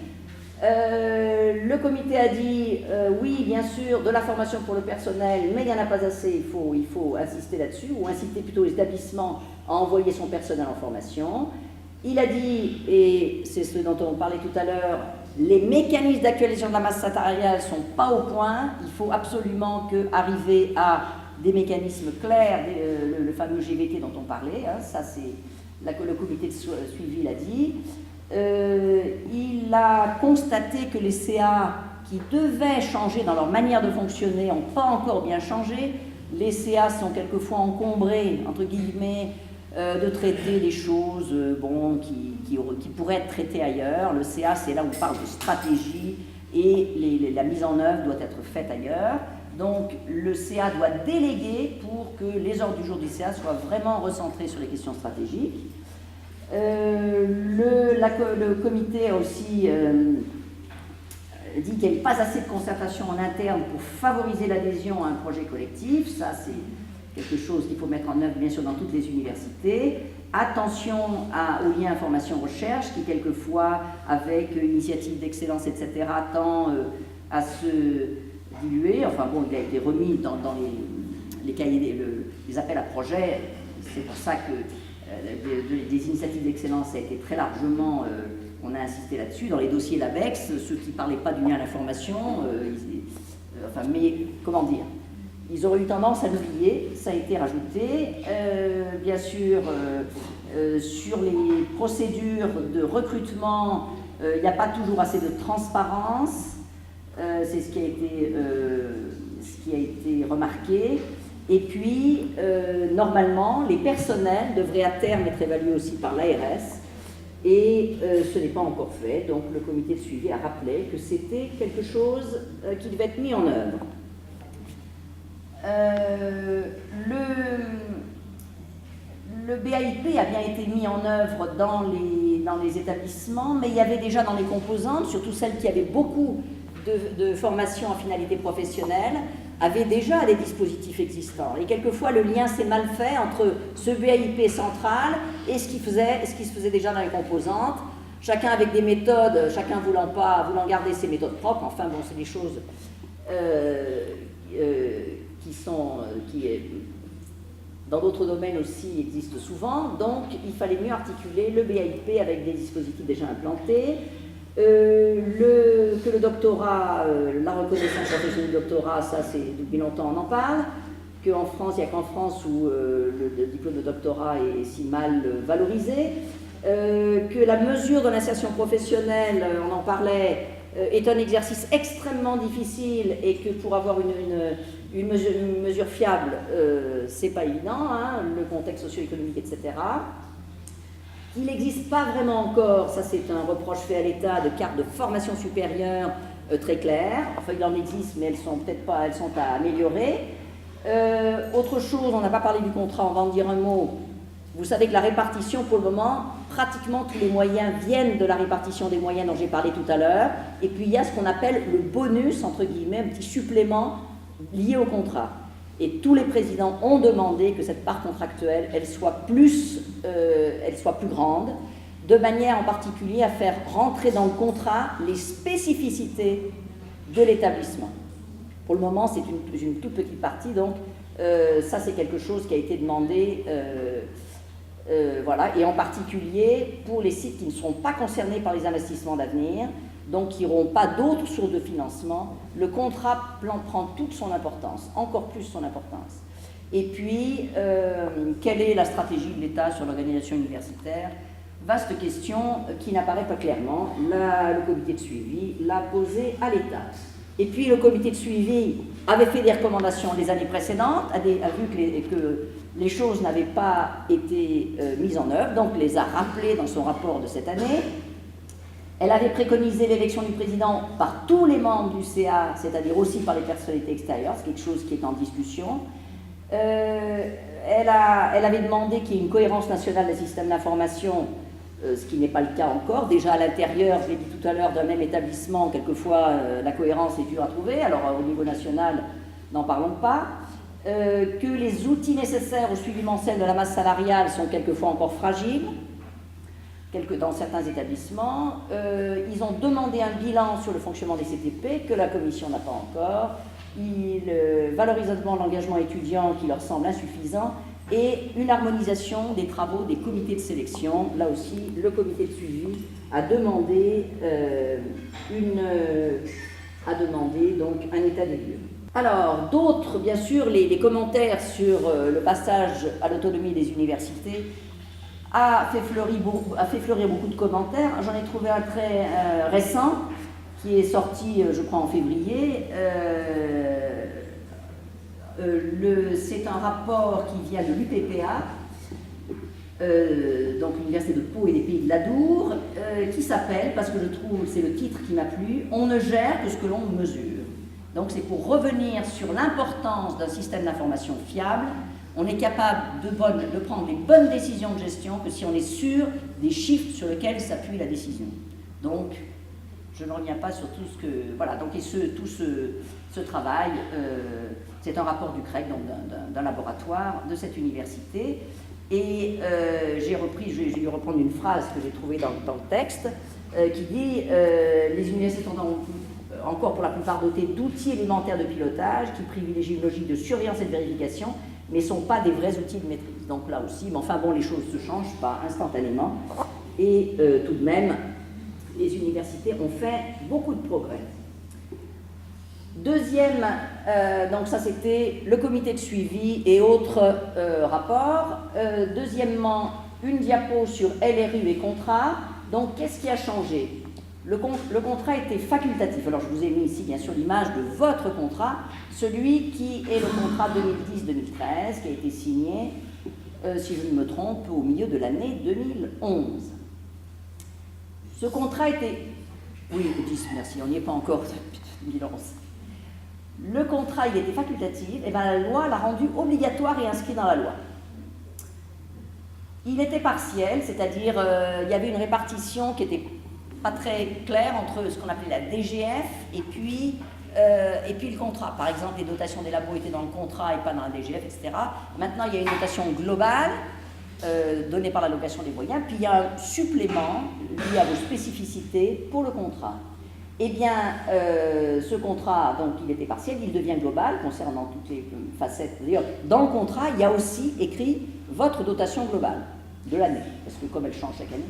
Le comité a dit, oui, bien sûr, de la formation pour le personnel, mais il n'y en a pas assez, il faut insister là-dessus, ou inciter plutôt les établissements à envoyer son personnel en formation. Il a dit, et c'est ce dont on parlait tout à l'heure, les mécanismes d'actualisation de la masse salariale ne sont pas au point, il faut absolument arriver à des mécanismes clairs, le fameux GVT dont on parlait, hein, ça c'est le comité de suivi l'a dit. Il a constaté que les CA qui devaient changer dans leur manière de fonctionner n'ont pas encore bien changé. Les CA sont quelquefois encombrés, entre guillemets, de traiter des choses qui pourraient être traitées ailleurs. Le CA, c'est là où on parle de stratégie et la mise en œuvre doit être faite ailleurs. Donc le CA doit déléguer pour que les ordres du jour du CA soient vraiment recentrés sur les questions stratégiques. Le comité a aussi dit qu'il n'y avait pas assez de concertation en interne pour favoriser l'adhésion à un projet collectif. Ça, c'est quelque chose qu'il faut mettre en œuvre, bien sûr, dans toutes les universités. Attention aux liens information-recherche, qui, quelquefois, avec initiative d'excellence, etc., tend à se diluer. Enfin, bon, il a été remis dans les cahiers, les appels à projets. C'est pour ça que des initiatives d'excellence a été très largement, on a insisté là-dessus. Dans les dossiers LABEX, ceux qui ne parlaient pas du lien à l'information, mais comment dire, ils auraient eu tendance à l'oublier, ça a été rajouté. Bien sûr, sur les procédures de recrutement, il n'y a pas toujours assez de transparence, c'est ce qui a été remarqué. Et puis, normalement, les personnels devraient à terme être évalués aussi par l'ARS, et ce n'est pas encore fait. Donc, le comité de suivi a rappelé que c'était quelque chose qui devait être mis en œuvre. Le BAIP a bien été mis en œuvre dans les établissements, mais il y avait déjà dans les composantes, surtout celles qui avaient beaucoup de formation en finalité professionnelle, avaient déjà des dispositifs existants. Et quelquefois, le lien s'est mal fait entre ce BAIP central et ce qui se faisait déjà dans les composantes, chacun avec des méthodes, chacun voulant garder ses méthodes propres. Enfin bon, c'est des choses qui dans d'autres domaines aussi existent souvent. Donc il fallait mieux articuler le BAIP avec des dispositifs déjà implantés, que le doctorat, la reconnaissance professionnelle du doctorat, ça c'est depuis longtemps on en parle, qu'en France, il n'y a qu'en France où le diplôme de doctorat est si mal valorisé, que la mesure de l'insertion professionnelle, on en parlait, est un exercice extrêmement difficile et que pour avoir une mesure fiable, c'est pas évident, hein, le contexte socio-économique, etc. Il n'existe pas vraiment encore, ça c'est un reproche fait à l'État, de cartes de formation supérieure très claires. Enfin, il en existe, mais elles sont à améliorer. Autre chose, on n'a pas parlé du contrat, on va en dire un mot. Vous savez que la répartition, pour le moment, pratiquement tous les moyens viennent de la répartition des moyens dont j'ai parlé tout à l'heure. Et puis il y a ce qu'on appelle le bonus, entre guillemets, un petit supplément lié au contrat. Et tous les présidents ont demandé que cette part contractuelle, elle soit plus grande, de manière en particulier à faire rentrer dans le contrat les spécificités de l'établissement. Pour le moment, c'est une toute petite partie, donc ça c'est quelque chose qui a été demandé Voilà, et en particulier pour les sites qui ne seront pas concernés par les investissements d'avenir, donc qui n'auront pas d'autres sources de financement, le contrat prend toute son importance, encore plus son importance. Et puis, quelle est la stratégie de l'État sur l'organisation universitaire? Vaste question qui n'apparaît pas clairement. Le comité de suivi l'a posé à l'État. Et puis le comité de suivi avait fait des recommandations les années précédentes, a vu que les choses n'avaient pas été mises en œuvre, donc les a rappelées dans son rapport de cette année. Elle avait préconisé l'élection du président par tous les membres du CA, c'est-à-dire aussi par les personnalités extérieures, c'est quelque chose qui est en discussion. Elle avait demandé qu'il y ait une cohérence nationale des systèmes d'information, ce qui n'est pas le cas encore. Déjà à l'intérieur, je l'ai dit tout à l'heure, d'un même établissement, quelquefois la cohérence est dure à trouver, alors au niveau national, n'en parlons pas. Que les outils nécessaires au suivi mensuel de la masse salariale sont quelquefois encore fragiles, dans certains établissements. Ils ont demandé un bilan sur le fonctionnement des CTP, que la Commission n'a pas encore. Valorisation de l'engagement étudiant qui leur semble insuffisant, et une harmonisation des travaux des comités de sélection. Là aussi, le comité de suivi a demandé, donc un état des lieux. Alors, d'autres, bien sûr, les commentaires sur le passage à l'autonomie des universités a fait fleurir beaucoup de commentaires. J'en ai trouvé un très récent, qui est sorti, je crois, en février. C'est un rapport qui vient de l'UPPA, donc l'Université de Pau et des Pays de l'Adour, qui s'appelle, parce que je trouve, c'est le titre qui m'a plu, « On ne gère que ce que l'on mesure ». Donc c'est pour revenir sur l'importance d'un système d'information fiable. On est capable de prendre les bonnes décisions de gestion que si on est sûr des chiffres sur lesquels s'appuie la décision. Donc, je ne reviens pas sur tout ce que... Voilà, donc tout ce travail, c'est un rapport du CREC, donc d'un laboratoire de cette université. Et j'ai dû reprendre une phrase que j'ai trouvée dans le texte, qui dit les universités sont encore pour la plupart dotées d'outils élémentaires de pilotage qui privilégient une logique de surveillance et de vérification, mais ne sont pas des vrais outils de maîtrise. Donc là aussi, mais enfin bon, les choses ne se changent pas instantanément. Et tout de même, les universités ont fait beaucoup de progrès. Deuxième, donc ça c'était le comité de suivi et autres rapports. Deuxièmement, une diapo sur LRU et contrat. Donc qu'est-ce qui a changé? Le contrat était facultatif. Alors je vous ai mis ici bien sûr l'image de votre contrat, celui qui est le contrat 2010-2013 qui a été signé, si je ne me trompe, au milieu de l'année 2011. Ce contrat était... Oui, 10, merci, on n'y est pas encore, 2011. Le contrat, il était facultatif, et bien la loi l'a rendu obligatoire et inscrit dans la loi. Il était partiel, c'est-à-dire il y avait une répartition qui n'était pas très claire entre ce qu'on appelait la DGF et puis le contrat. Par exemple, les dotations des labos étaient dans le contrat et pas dans la DGF, etc. Maintenant, il y a une dotation globale donnée par l'allocation des moyens, puis il y a un supplément lié à vos spécificités pour le contrat. Eh bien, ce contrat, donc, il était partiel, il devient global concernant toutes les facettes. D'ailleurs, dans le contrat, il y a aussi écrit votre dotation globale de l'année, parce que comme elle change chaque année.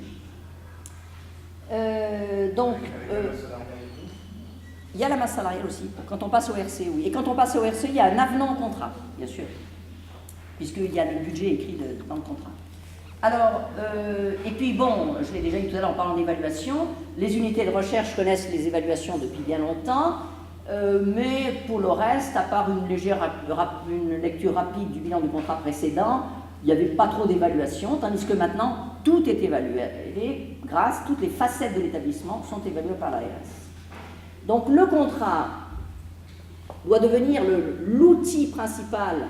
Il y a la masse salariale aussi, quand on passe au RC, oui. Et quand on passe au RC, il y a un avenant au contrat, bien sûr, puisqu'il y a le budget écrit dans le contrat. Alors, et puis bon, je l'ai déjà dit tout à l'heure en parlant d'évaluation, les unités de recherche connaissent les évaluations depuis bien longtemps, mais pour le reste, à part une lecture rapide du bilan du contrat précédent, il n'y avait pas trop d'évaluation, tandis que maintenant, tout est évalué. Et toutes les facettes de l'établissement sont évaluées par l'ARS. Donc le contrat doit devenir l'outil principal,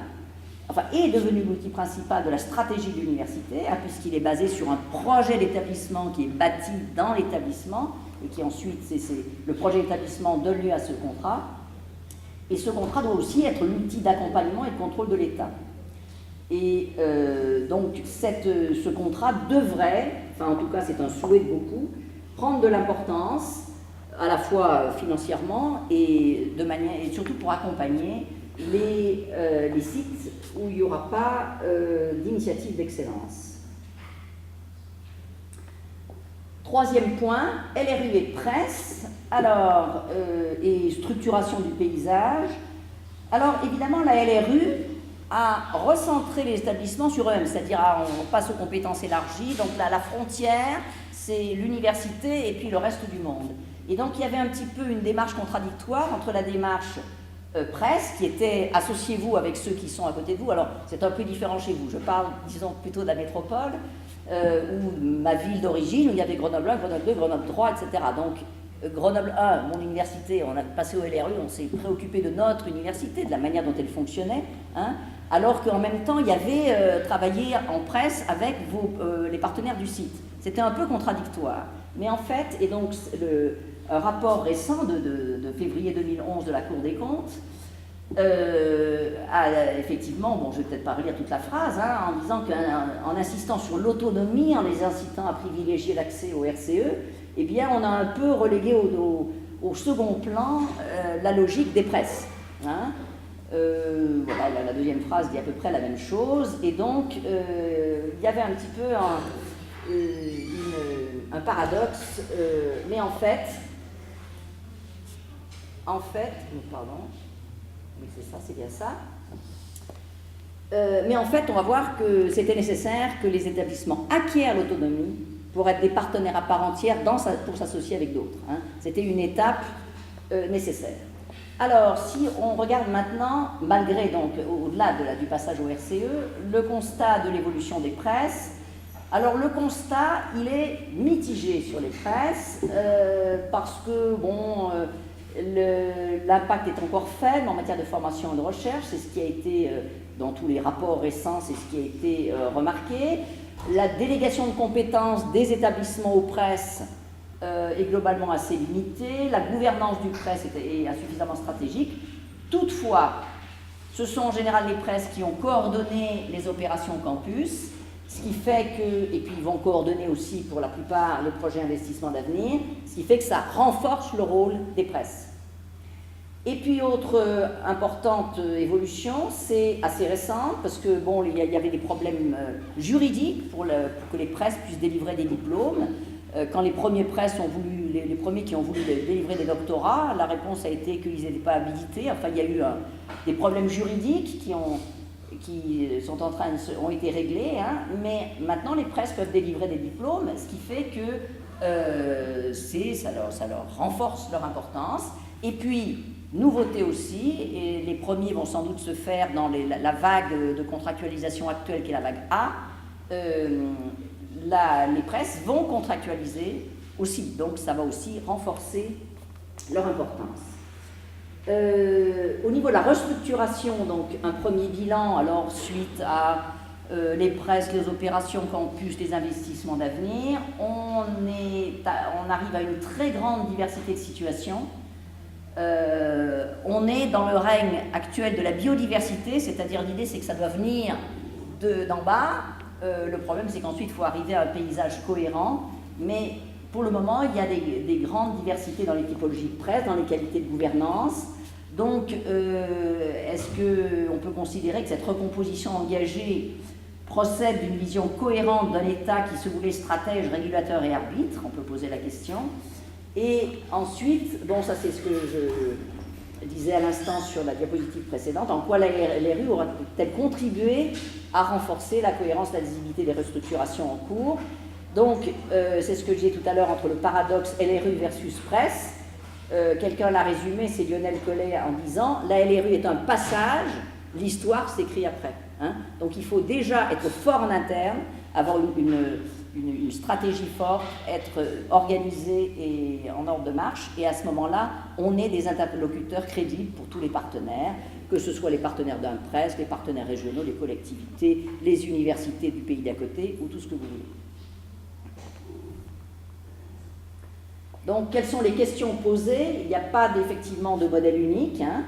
est devenu l'outil principal de la stratégie de l'université, puisqu'il est basé sur un projet d'établissement qui est bâti dans l'établissement, et qui ensuite, le projet d'établissement donne lieu à ce contrat. Et ce contrat doit aussi être l'outil d'accompagnement et de contrôle de l'État. Et donc ce contrat devrait, en tout cas c'est un souhait de beaucoup, prendre de l'importance, à la fois financièrement et surtout pour accompagner les sites où il n'y aura pas d'initiative d'excellence. Troisième point, LRU et presse, alors, et structuration du paysage. Alors, évidemment, la LRU a recentré les établissements sur eux-mêmes, c'est-à-dire on passe aux compétences élargies, donc là, la frontière, c'est l'université et puis le reste du monde. Et donc, il y avait un petit peu une démarche contradictoire entre la démarche presse, qui était associez-vous avec ceux qui sont à côté de vous. Alors, c'est un peu différent chez vous. Je parle, disons, plutôt de la métropole, ou ma ville d'origine, où il y avait Grenoble 1, Grenoble 2, Grenoble 3, etc. Donc, Grenoble 1, mon université, on a passé au LRU, on s'est préoccupé de notre université, de la manière dont elle fonctionnait, hein, alors qu'en même temps, il y avait travaillé en presse avec les partenaires du site. C'était un peu contradictoire. Mais en fait, et donc un rapport récent de février 2011 de la Cour des comptes a effectivement, bon, je ne vais peut-être pas relire toute la phrase, hein, en disant qu'en insistant sur l'autonomie, en les incitant à privilégier l'accès au RCE, eh bien, on a un peu relégué au second plan la logique des presses. Hein. Voilà, la deuxième phrase dit à peu près la même chose, et donc il y avait un petit peu un paradoxe, mais en fait, pardon, oui c'est ça, c'est bien ça, mais en fait on va voir que c'était nécessaire que les établissements acquièrent l'autonomie pour être des partenaires à part entière pour s'associer avec d'autres. Hein. C'était une étape nécessaire. Alors, si on regarde maintenant, malgré donc au-delà du passage au RCE, le constat de l'évolution des presses, alors le constat, il est mitigé sur les presses, parce que, bon, l'impact est encore faible en matière de formation et de recherche, c'est ce qui a été, dans tous les rapports récents, c'est ce qui a été remarqué. La délégation de compétences des établissements aux presses est globalement assez limitée, la gouvernance du presse est insuffisamment stratégique. Toutefois, ce sont en général les presses qui ont coordonné les opérations campus, ce qui fait que, et puis ils vont coordonner aussi pour la plupart le projet investissement d'avenir, ce qui fait que ça renforce le rôle des presses. Et puis autre importante évolution, c'est assez récente, parce que bon, il y avait des problèmes juridiques pour que les presses puissent délivrer des diplômes. Quand les premiers presses ont voulu, les premiers qui ont voulu délivrer des doctorats, la réponse a été qu'ils n'étaient pas habilités. Enfin, il y a eu des problèmes juridiques qui ont été réglés, hein, mais maintenant les presses peuvent délivrer des diplômes, ce qui fait que ça leur renforce leur importance. Et puis, nouveauté aussi, et les premiers vont sans doute se faire dans la vague de contractualisation actuelle qui est la vague A, les presses vont contractualiser aussi, donc ça va aussi renforcer leur importance. Au niveau de la restructuration, donc un premier bilan, alors suite à les presses, les opérations campus, les investissements d'avenir, on arrive à une très grande diversité de situations. On est dans le règne actuel de la biodiversité, c'est-à-dire l'idée c'est que ça doit venir d'en bas. Le problème c'est qu'ensuite il faut arriver à un paysage cohérent, mais pour le moment il y a des grandes diversités dans les typologies de presse, dans les qualités de gouvernance. Donc est-ce qu'on peut considérer que cette recomposition engagée procède d'une vision cohérente d'un État qui se voulait stratège, régulateur et arbitre? On peut poser la question. Et ensuite, bon, ça c'est ce que je disais à l'instant sur la diapositive précédente, en quoi la LRU aura-t-elle contribué à renforcer la cohérence, la lisibilité des restructurations en cours. Donc, c'est ce que je disais tout à l'heure entre le paradoxe LRU versus presse. Quelqu'un l'a résumé, c'est Lionel Collet en disant « La LRU est un passage, l'histoire s'écrit après. Hein ». Donc, il faut déjà être fort en interne, avoir une stratégie forte, être organisé et en ordre de marche, et à ce moment-là, on est des interlocuteurs crédibles pour tous les partenaires, que ce soit les partenaires d'un presse, les partenaires régionaux, les collectivités, les universités du pays d'à côté, ou tout ce que vous voulez. Donc, quelles sont les questions posées? Il n'y a pas effectivement de modèle unique. Hein.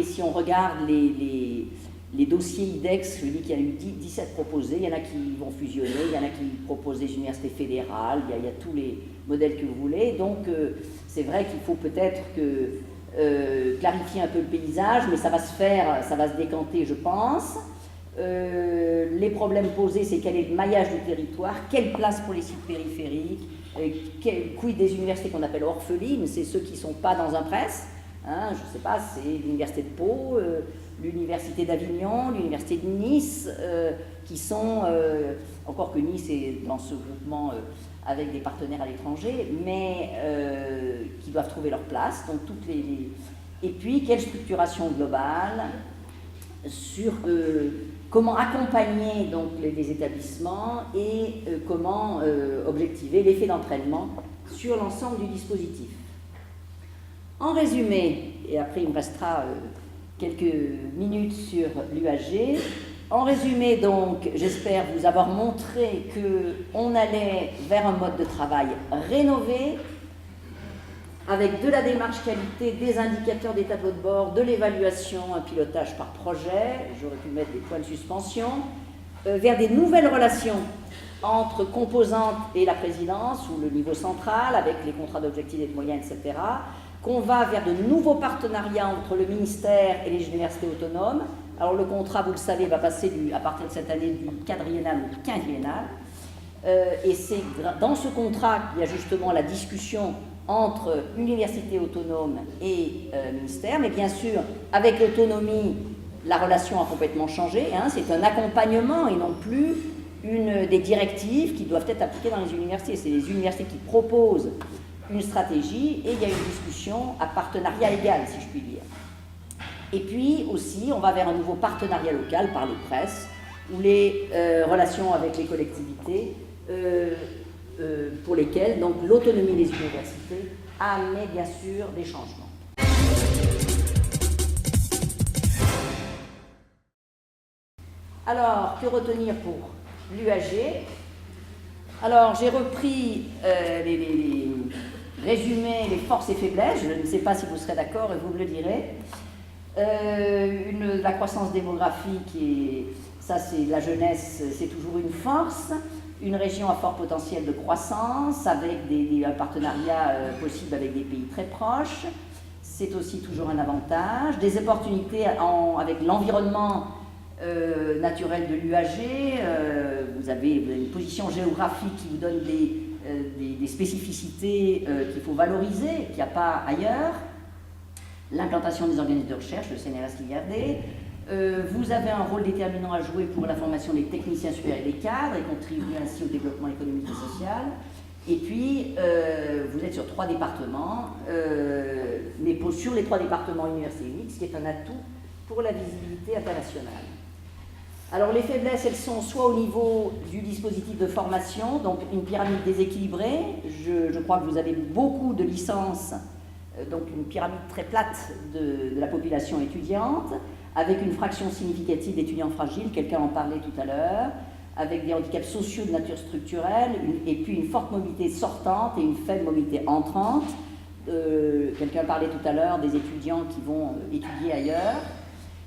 Si on regarde les dossiers IDEX, je dis qu'il y en a eu 17 proposés, il y en a qui vont fusionner, il y en a qui proposent des universités fédérales, il y a tous les modèles que vous voulez. Donc c'est vrai qu'il faut peut-être clarifier un peu le paysage, mais ça va se faire, ça va se décanter, je pense. Les problèmes posés, c'est quel est le maillage du territoire, quelle place pour les sites périphériques, quid des universités qu'on appelle orphelines, c'est ceux qui ne sont pas dans un presse, hein, je ne sais pas, c'est l'université de Pau, l'université d'Avignon, l'université de Nice, qui sont, encore que Nice est dans ce groupement avec des partenaires à l'étranger, mais qui doivent trouver leur place, donc toutes les... Et puis, quelle structuration globale sur comment accompagner donc les établissements et comment objectiver l'effet d'entraînement sur l'ensemble du dispositif. En résumé, et après il me restera quelques minutes sur l'UAG, en résumé donc, j'espère vous avoir montré qu'on allait vers un mode de travail rénové, avec de la démarche qualité, des indicateurs, des tableaux de bord, de l'évaluation, un pilotage par projet, j'aurais pu mettre des points de suspension, vers des nouvelles relations entre composantes et la présidence, ou le niveau central, avec les contrats d'objectifs et de moyens, etc., qu'on va vers de nouveaux partenariats entre le ministère et les universités autonomes. Alors le contrat, vous le savez, va passer à partir de cette année du quadriennal au quinquennal, et c'est dans ce contrat qu'il y a justement la discussion entre université autonome et ministère, mais bien sûr, avec l'autonomie, la relation a complètement changé, hein, c'est un accompagnement et non plus des directives qui doivent être appliquées dans les universités. C'est les universités qui proposent une stratégie et il y a une discussion à partenariat égal, si je puis dire. Et puis aussi, on va vers un nouveau partenariat local par les presses, où les relations avec les collectivités pour lesquels donc l'autonomie des universités a amené bien sûr des changements. Alors, que retenir pour l'UAG? Alors, j'ai repris les résumés, les forces et faiblesses, je ne sais pas si vous serez d'accord et vous me le direz. La croissance démographique, ça c'est la jeunesse, c'est toujours une force. Une région à fort potentiel de croissance, avec un partenariat possible avec des pays très proches, c'est aussi toujours un avantage. Des opportunités avec l'environnement naturel de l'UAG, vous avez une position géographique qui vous donne des spécificités qu'il faut valoriser, qu'il n'y a pas ailleurs. L'implantation des organismes de recherche, le CNRS-IRD. Vous avez un rôle déterminant à jouer pour la formation des techniciens supérieurs et des cadres et contribuer ainsi au développement économique et social. Et puis, vous êtes sur 3 départements, mais sur les 3 départements universités uniques, ce qui est un atout pour la visibilité internationale. Alors, les faiblesses, elles sont soit au niveau du dispositif de formation, donc une pyramide déséquilibrée. Je crois que vous avez beaucoup de licences, donc une pyramide très plate de la population étudiante, avec une fraction significative d'étudiants fragiles, quelqu'un en parlait tout à l'heure, avec des handicaps sociaux de nature structurelle, et puis une forte mobilité sortante et une faible mobilité entrante. Quelqu'un parlait tout à l'heure des étudiants qui vont étudier ailleurs.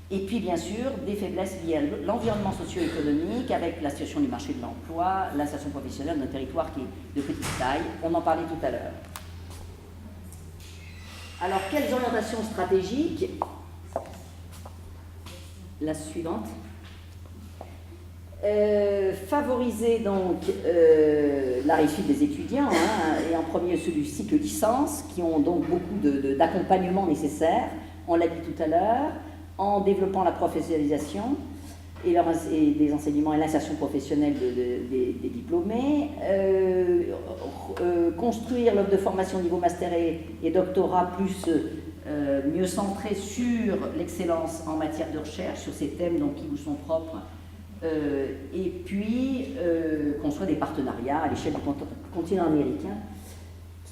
Et puis bien sûr, des faiblesses liées à l'environnement socio-économique, avec la situation du marché de l'emploi, l'insertion professionnelle d'un territoire qui est de petite taille. On en parlait tout à l'heure. Alors, quelles orientations stratégiques? La suivante. Favoriser donc la réussite des étudiants, hein, et en premier ceux du cycle licence, qui ont donc beaucoup d'accompagnement nécessaire, on l'a dit tout à l'heure, en développant la professionnalisation et des enseignements et l'insertion professionnelle des diplômés, construire l'offre de formation niveau master et doctorat plus mieux centré sur l'excellence en matière de recherche, sur ces thèmes donc, qui vous sont propres, et puis construire des partenariats à l'échelle du continent américain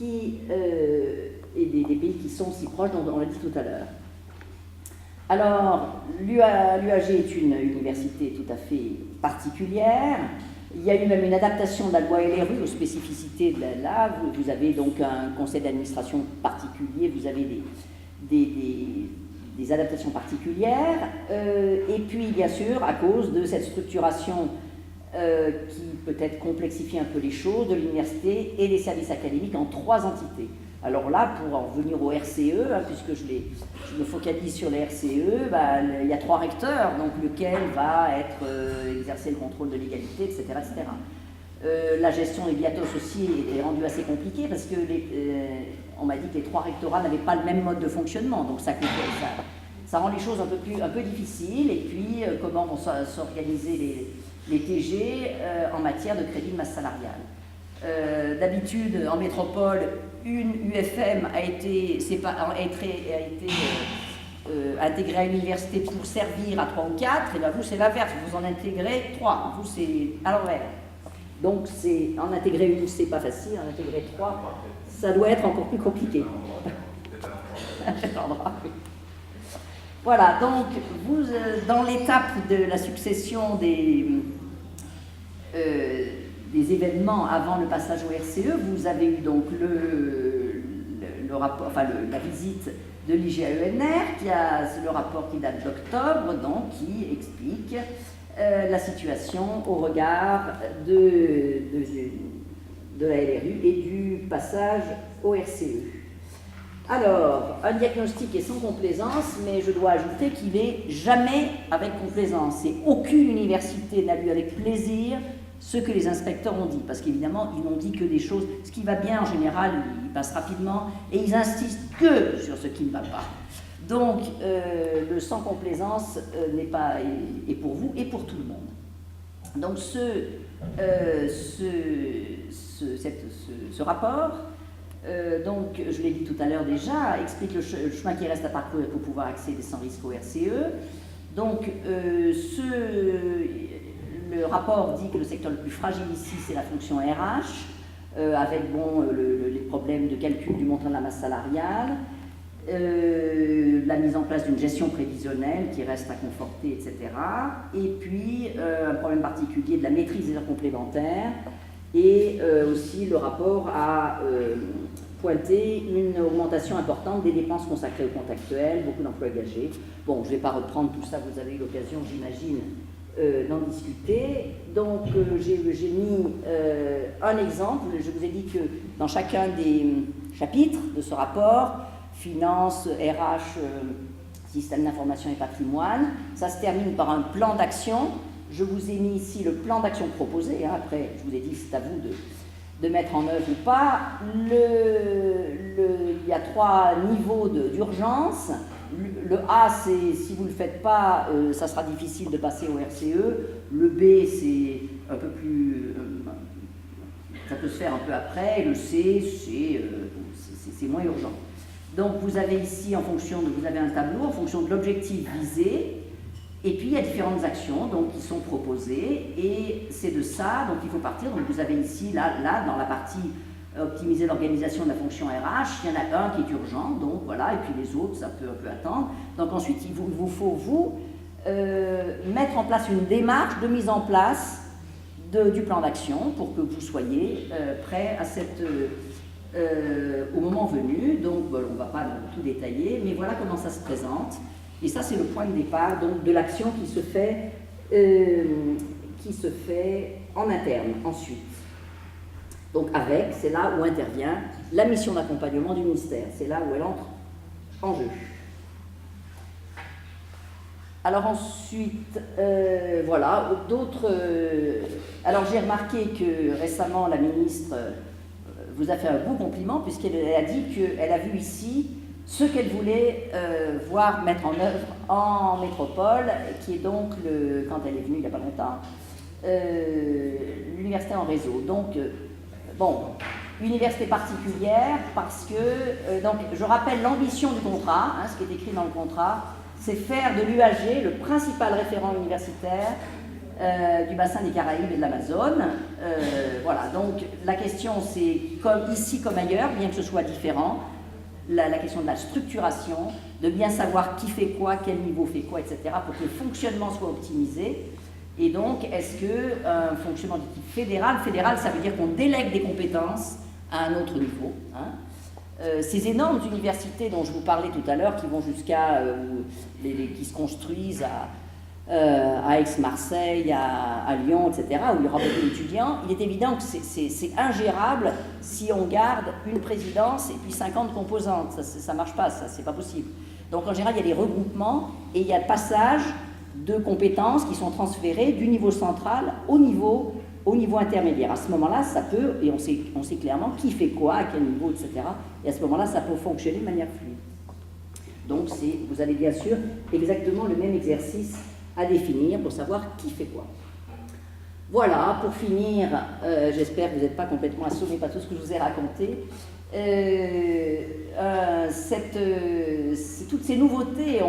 et des pays qui sont si proches, dont on l'a dit tout à l'heure. Alors, l'UAG est une université tout à fait particulière. Il y a eu même une adaptation de la loi LRU aux spécificités de là. Vous avez donc un conseil d'administration particulier, vous avez des adaptations particulières. Et puis, bien sûr, à cause de cette structuration qui peut-être complexifie un peu les choses, de l'université et des services académiques en 3 entités. Alors là, pour en venir au RCE, hein, puisque je me focalise sur les RCE, bah, il y a 3 recteurs, donc lequel va être exercer le contrôle de l'égalité, etc. etc. La gestion des biatos aussi est rendue assez compliquée parce que on m'a dit que les 3 rectorats n'avaient pas le même mode de fonctionnement, donc ça rend les choses un peu difficiles. Et puis, comment vont s'organiser les TG en matière de crédit de masse salariale. D'habitude, en métropole, une UFM a été intégrée à l'université pour servir à 3 ou 4, et bien vous, c'est l'inverse, vous en intégrez 3, vous, c'est à l'envers. Donc, en intégrer une, c'est pas facile, en intégrer 3, ça doit être encore plus compliqué. Voilà, donc, vous, dans l'étape de la succession des événements avant le passage au RCE, vous avez eu donc le rapport, enfin la visite de l'IGAENR, qui a le rapport qui date d'octobre, donc qui explique la situation au regard de la LRU et du passage au RCE. Alors, un diagnostic est sans complaisance, mais je dois ajouter qu'il n'est jamais avec complaisance. Et aucune université n'a lu avec plaisir ce que les inspecteurs ont dit, parce qu'évidemment, ils n'ont dit que des choses. Ce qui va bien, en général, ils passent rapidement, et ils insistent que sur ce qui ne va pas. Donc, le sans complaisance est pour vous et pour tout le monde. Donc, ce rapport, donc, je l'ai dit tout à l'heure déjà, explique le chemin qui reste à parcourir pour pouvoir accéder sans risque au RCE. Donc, le rapport dit que le secteur le plus fragile ici, c'est la fonction RH, avec les problèmes de calcul du montant de la masse salariale, la mise en place d'une gestion prévisionnelle qui reste à conforter, etc. Et puis, un problème particulier de la maîtrise des heures complémentaires. Et aussi, le rapport a pointé une augmentation importante des dépenses consacrées au contractuel, beaucoup d'emplois engagés. Bon, je ne vais pas reprendre tout ça, vous avez eu l'occasion, j'imagine, d'en discuter. Donc, j'ai mis un exemple. Je vous ai dit que dans chacun des chapitres de ce rapport, finance, RH, système d'information et patrimoine, ça se termine par un plan d'action. Je vous ai mis ici le plan d'action proposé. Hein. Après, je vous ai dit, c'est à vous de mettre en œuvre ou pas. Il y a 3 niveaux d'urgence. Le A, c'est si vous ne le faites pas, ça sera difficile de passer au RCE. Le B, c'est un peu plus... ça peut se faire un peu après. Et le C, c'est moins urgent. Donc vous avez ici, vous avez un tableau en fonction de l'objectif visé. Et puis il y a différentes actions donc, qui sont proposées. Et c'est de ça dont il faut partir. Donc vous avez ici, là dans la partie optimiser l'organisation de la fonction RH, il y en a un qui est urgent, donc voilà, et puis les autres, ça peut un peu attendre. Donc ensuite, il vous faut, mettre en place une démarche de mise en place du plan d'action pour que vous soyez prêts à au moment venu. Donc, bon, on ne va pas tout détailler, mais voilà comment ça se présente. Et ça, c'est le point de départ donc, de l'action qui se fait en interne ensuite. Donc c'est là où intervient la mission d'accompagnement du ministère, c'est là où elle entre en jeu. Alors ensuite, voilà, alors j'ai remarqué que récemment la ministre vous a fait un beau compliment puisqu'elle a dit qu'elle a vu ici ce qu'elle voulait voir mettre en œuvre en métropole, qui est donc, quand elle est venue il n'y a pas longtemps, l'université en réseau. Donc, université particulière parce que, donc je rappelle l'ambition du contrat, ce qui est écrit dans le contrat, c'est faire de l'UAG le principal référent universitaire du bassin des Caraïbes et de l'Amazone. Voilà, donc la question c'est, comme ici comme ailleurs, bien que ce soit différent, la question de la structuration, de bien savoir qui fait quoi, quel niveau fait quoi, etc., pour que le fonctionnement soit optimisé. Et donc, est-ce qu'un fonctionnement de type fédéral, ça veut dire qu'on délègue des compétences à un autre niveau. Ces énormes universités dont je vous parlais tout à l'heure, qui vont jusqu'à, qui se construisent à Aix-Marseille, à Lyon, etc., où il y aura beaucoup d'étudiants, il est évident que c'est ingérable si on garde une présidence et puis 50 composantes. Ça ne marche pas, ça, c'est pas possible. Donc en général, il y a des regroupements et il y a le passage de compétences qui sont transférées du niveau central au niveau intermédiaire. À ce moment-là, ça peut, et on sait clairement qui fait quoi, à quel niveau, etc. Et à ce moment-là, ça peut fonctionner de manière fluide. Donc vous avez bien sûr exactement le même exercice à définir pour savoir qui fait quoi. Voilà, pour finir, j'espère que vous n'êtes pas complètement assommés par tout ce que je vous ai raconté. Toutes ces nouveautés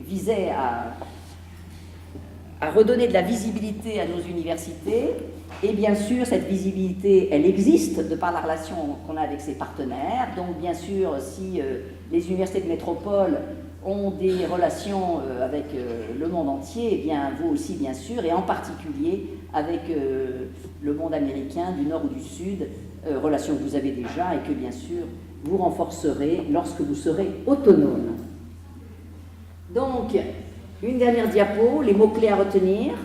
visaient à redonner de la visibilité à nos universités. Et bien sûr, cette visibilité, elle existe de par la relation qu'on a avec ses partenaires. Donc bien sûr, si les universités de métropole ont des relations avec le monde entier, et bien vous aussi bien sûr, et en particulier avec le monde américain du nord ou du sud, relations que vous avez déjà et que bien sûr vous renforcerez lorsque vous serez autonome. Donc, une dernière diapo, les mots-clés à retenir.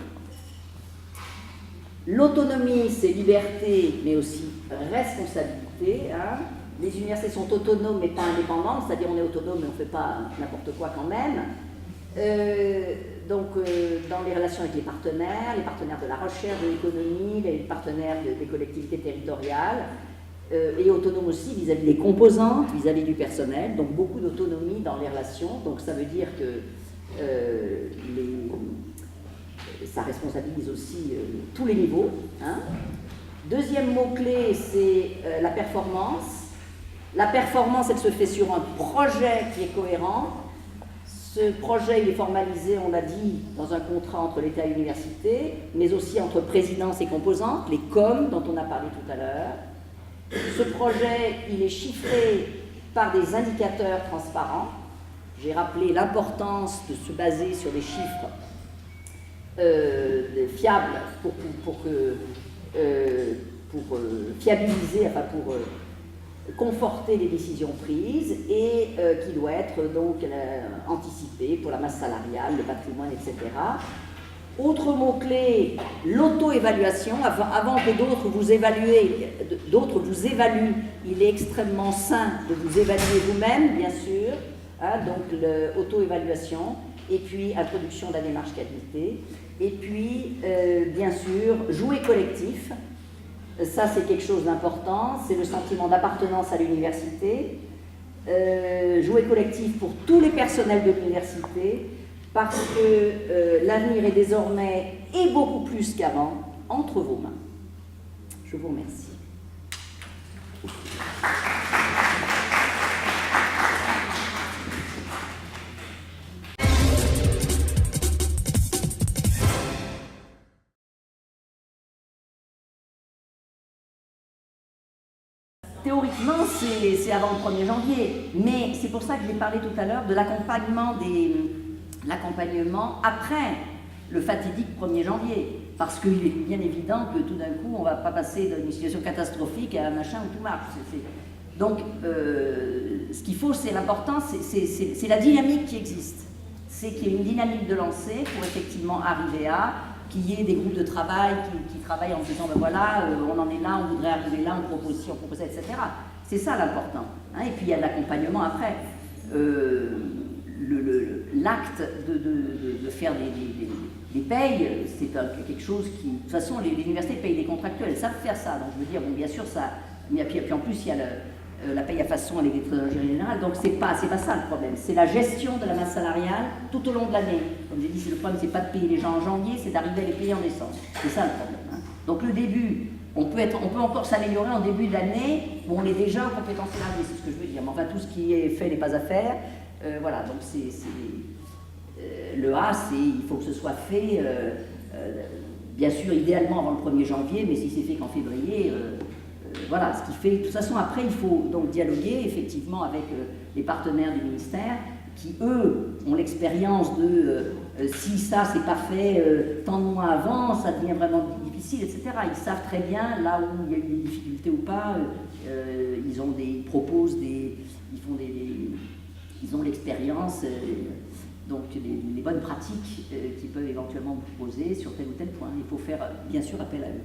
L'autonomie, c'est liberté, mais aussi responsabilité. Hein. Les universités sont autonomes, mais pas indépendantes, c'est-à-dire on est autonome, mais on ne fait pas n'importe quoi quand même. Dans les relations avec les partenaires de la recherche, de l'économie, les partenaires des collectivités territoriales, et autonome aussi vis-à-vis des composantes, vis-à-vis du personnel, donc beaucoup d'autonomie dans les relations. Donc ça veut dire que ça responsabilise aussi tous les niveaux. Hein. Deuxième mot-clé, c'est la performance. La performance, elle se fait sur un projet qui est cohérent. Ce projet, il est formalisé, on l'a dit, dans un contrat entre l'État et l'université, mais aussi entre présidence et composantes, les COM dont on a parlé tout à l'heure. Ce projet, il est chiffré par des indicateurs transparents. J'ai rappelé l'importance de se baser sur des chiffres fiables pour fiabiliser, enfin pour conforter les décisions prises et qui doit être donc anticipé pour la masse salariale, le patrimoine, etc. Autre mot-clé, l'auto-évaluation. Avant que d'autres vous évaluent, il est extrêmement sain de vous évaluer vous-même, bien sûr. Hein, donc l'auto-évaluation, et puis introduction de la démarche qualité, et puis bien sûr jouer collectif. Ça, c'est quelque chose d'important, c'est le sentiment d'appartenance à l'université. Jouer collectif pour tous les personnels de l'université, parce que l'avenir est désormais, et beaucoup plus qu'avant, entre vos mains. Je vous remercie. Théoriquement, c'est avant le 1er janvier, mais c'est pour ça que j'ai parlé tout à l'heure de l'accompagnement après le fatidique 1er janvier, parce qu'il est bien évident que tout d'un coup, on ne va pas passer d'une situation catastrophique à un machin où tout marche. Donc, ce qu'il faut, c'est l'important, c'est la dynamique qui existe. C'est qu'il y ait une dynamique de lancée pour effectivement arriver à qu'il y ait des groupes de travail qui travaillent en disant, ben voilà, on en est là, on voudrait arriver là, on propose ci, on propose ça, etc. C'est ça l'important. Hein, et puis il y a l'accompagnement après. L'acte de faire des payes, c'est quelque chose qui... De toute façon, les universités payent des contractuels, elles savent faire ça. Donc je veux dire, bon, bien sûr, ça... Mais puis en plus, il y a la paye à façon avec les trésoriers générales, donc c'est pas ça le problème. C'est la gestion de la masse salariale tout au long de l'année. Comme j'ai dit, le problème, c'est pas de payer les gens en janvier, c'est d'arriver à les payer en décembre. C'est ça le problème. Hein. Donc le début, on peut encore s'améliorer en début d'année, où on est déjà en compétence salariée, c'est ce que je veux dire. Mais enfin, tout ce qui est fait n'est pas à faire. Voilà, donc le A, il faut que ce soit fait, bien sûr, idéalement avant le 1er janvier, mais si c'est fait qu'en février, voilà, ce qui fait, de toute façon, après, il faut donc dialoguer, effectivement, avec les partenaires du ministère, qui, eux, ont l'expérience de si ça, c'est pas fait tant de mois avant, ça devient vraiment difficile, etc. Ils savent très bien, là où il y a eu des difficultés ou pas, ils ont l'expérience, donc les bonnes pratiques qu'ils peuvent éventuellement vous proposer sur tel ou tel point. Il faut faire bien sûr appel à eux.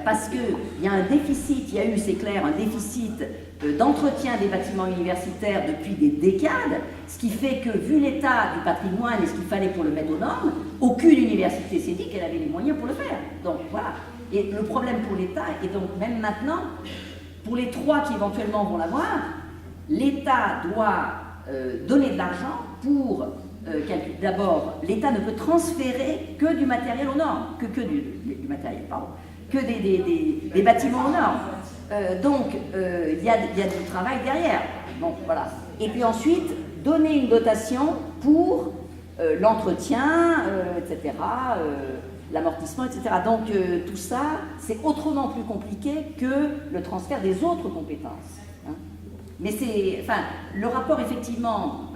Parce qu'il y a un déficit, il y a eu, c'est clair, un déficit d'entretien des bâtiments universitaires depuis des décades, ce qui fait que, vu l'état du patrimoine et ce qu'il fallait pour le mettre aux normes, aucune université s'est dit qu'elle avait les moyens pour le faire. Donc voilà. Et le problème pour l'État, et donc même maintenant, pour les 3 qui éventuellement vont l'avoir, l'État doit donner de l'argent pour... D'abord, l'État ne peut transférer que du matériel aux normes, que du matériel, pardon, que des bâtiments aux normes. Donc, il y a du travail derrière. Bon, voilà. Et puis ensuite, donner une dotation pour l'entretien, etc., l'amortissement, etc. Donc, tout ça, c'est autrement plus compliqué que le transfert des autres compétences. Hein. Mais c'est... Enfin, le rapport, effectivement...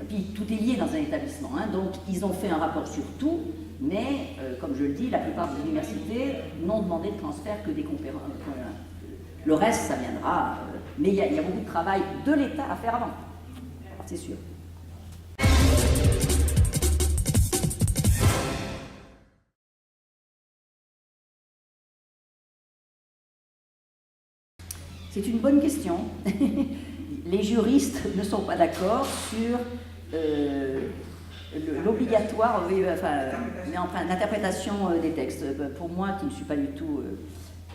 puis tout est lié dans un établissement, hein, donc ils ont fait un rapport sur tout, mais comme je le dis, la plupart des universités n'ont demandé de transfert que des compétences. Le reste, ça viendra, mais il y a beaucoup de travail de l'État à faire avant, c'est sûr. C'est une bonne question. Les juristes ne sont pas d'accord sur l'obligatoire, l'interprétation des textes. Pour moi, qui ne suis pas du tout,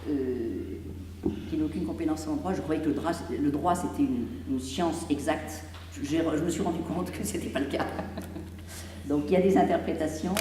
qui n'ai aucune compétence en droit, je croyais que le droit c'était une science exacte. Je me suis rendu compte que ce n'était pas le cas. Donc il y a des interprétations.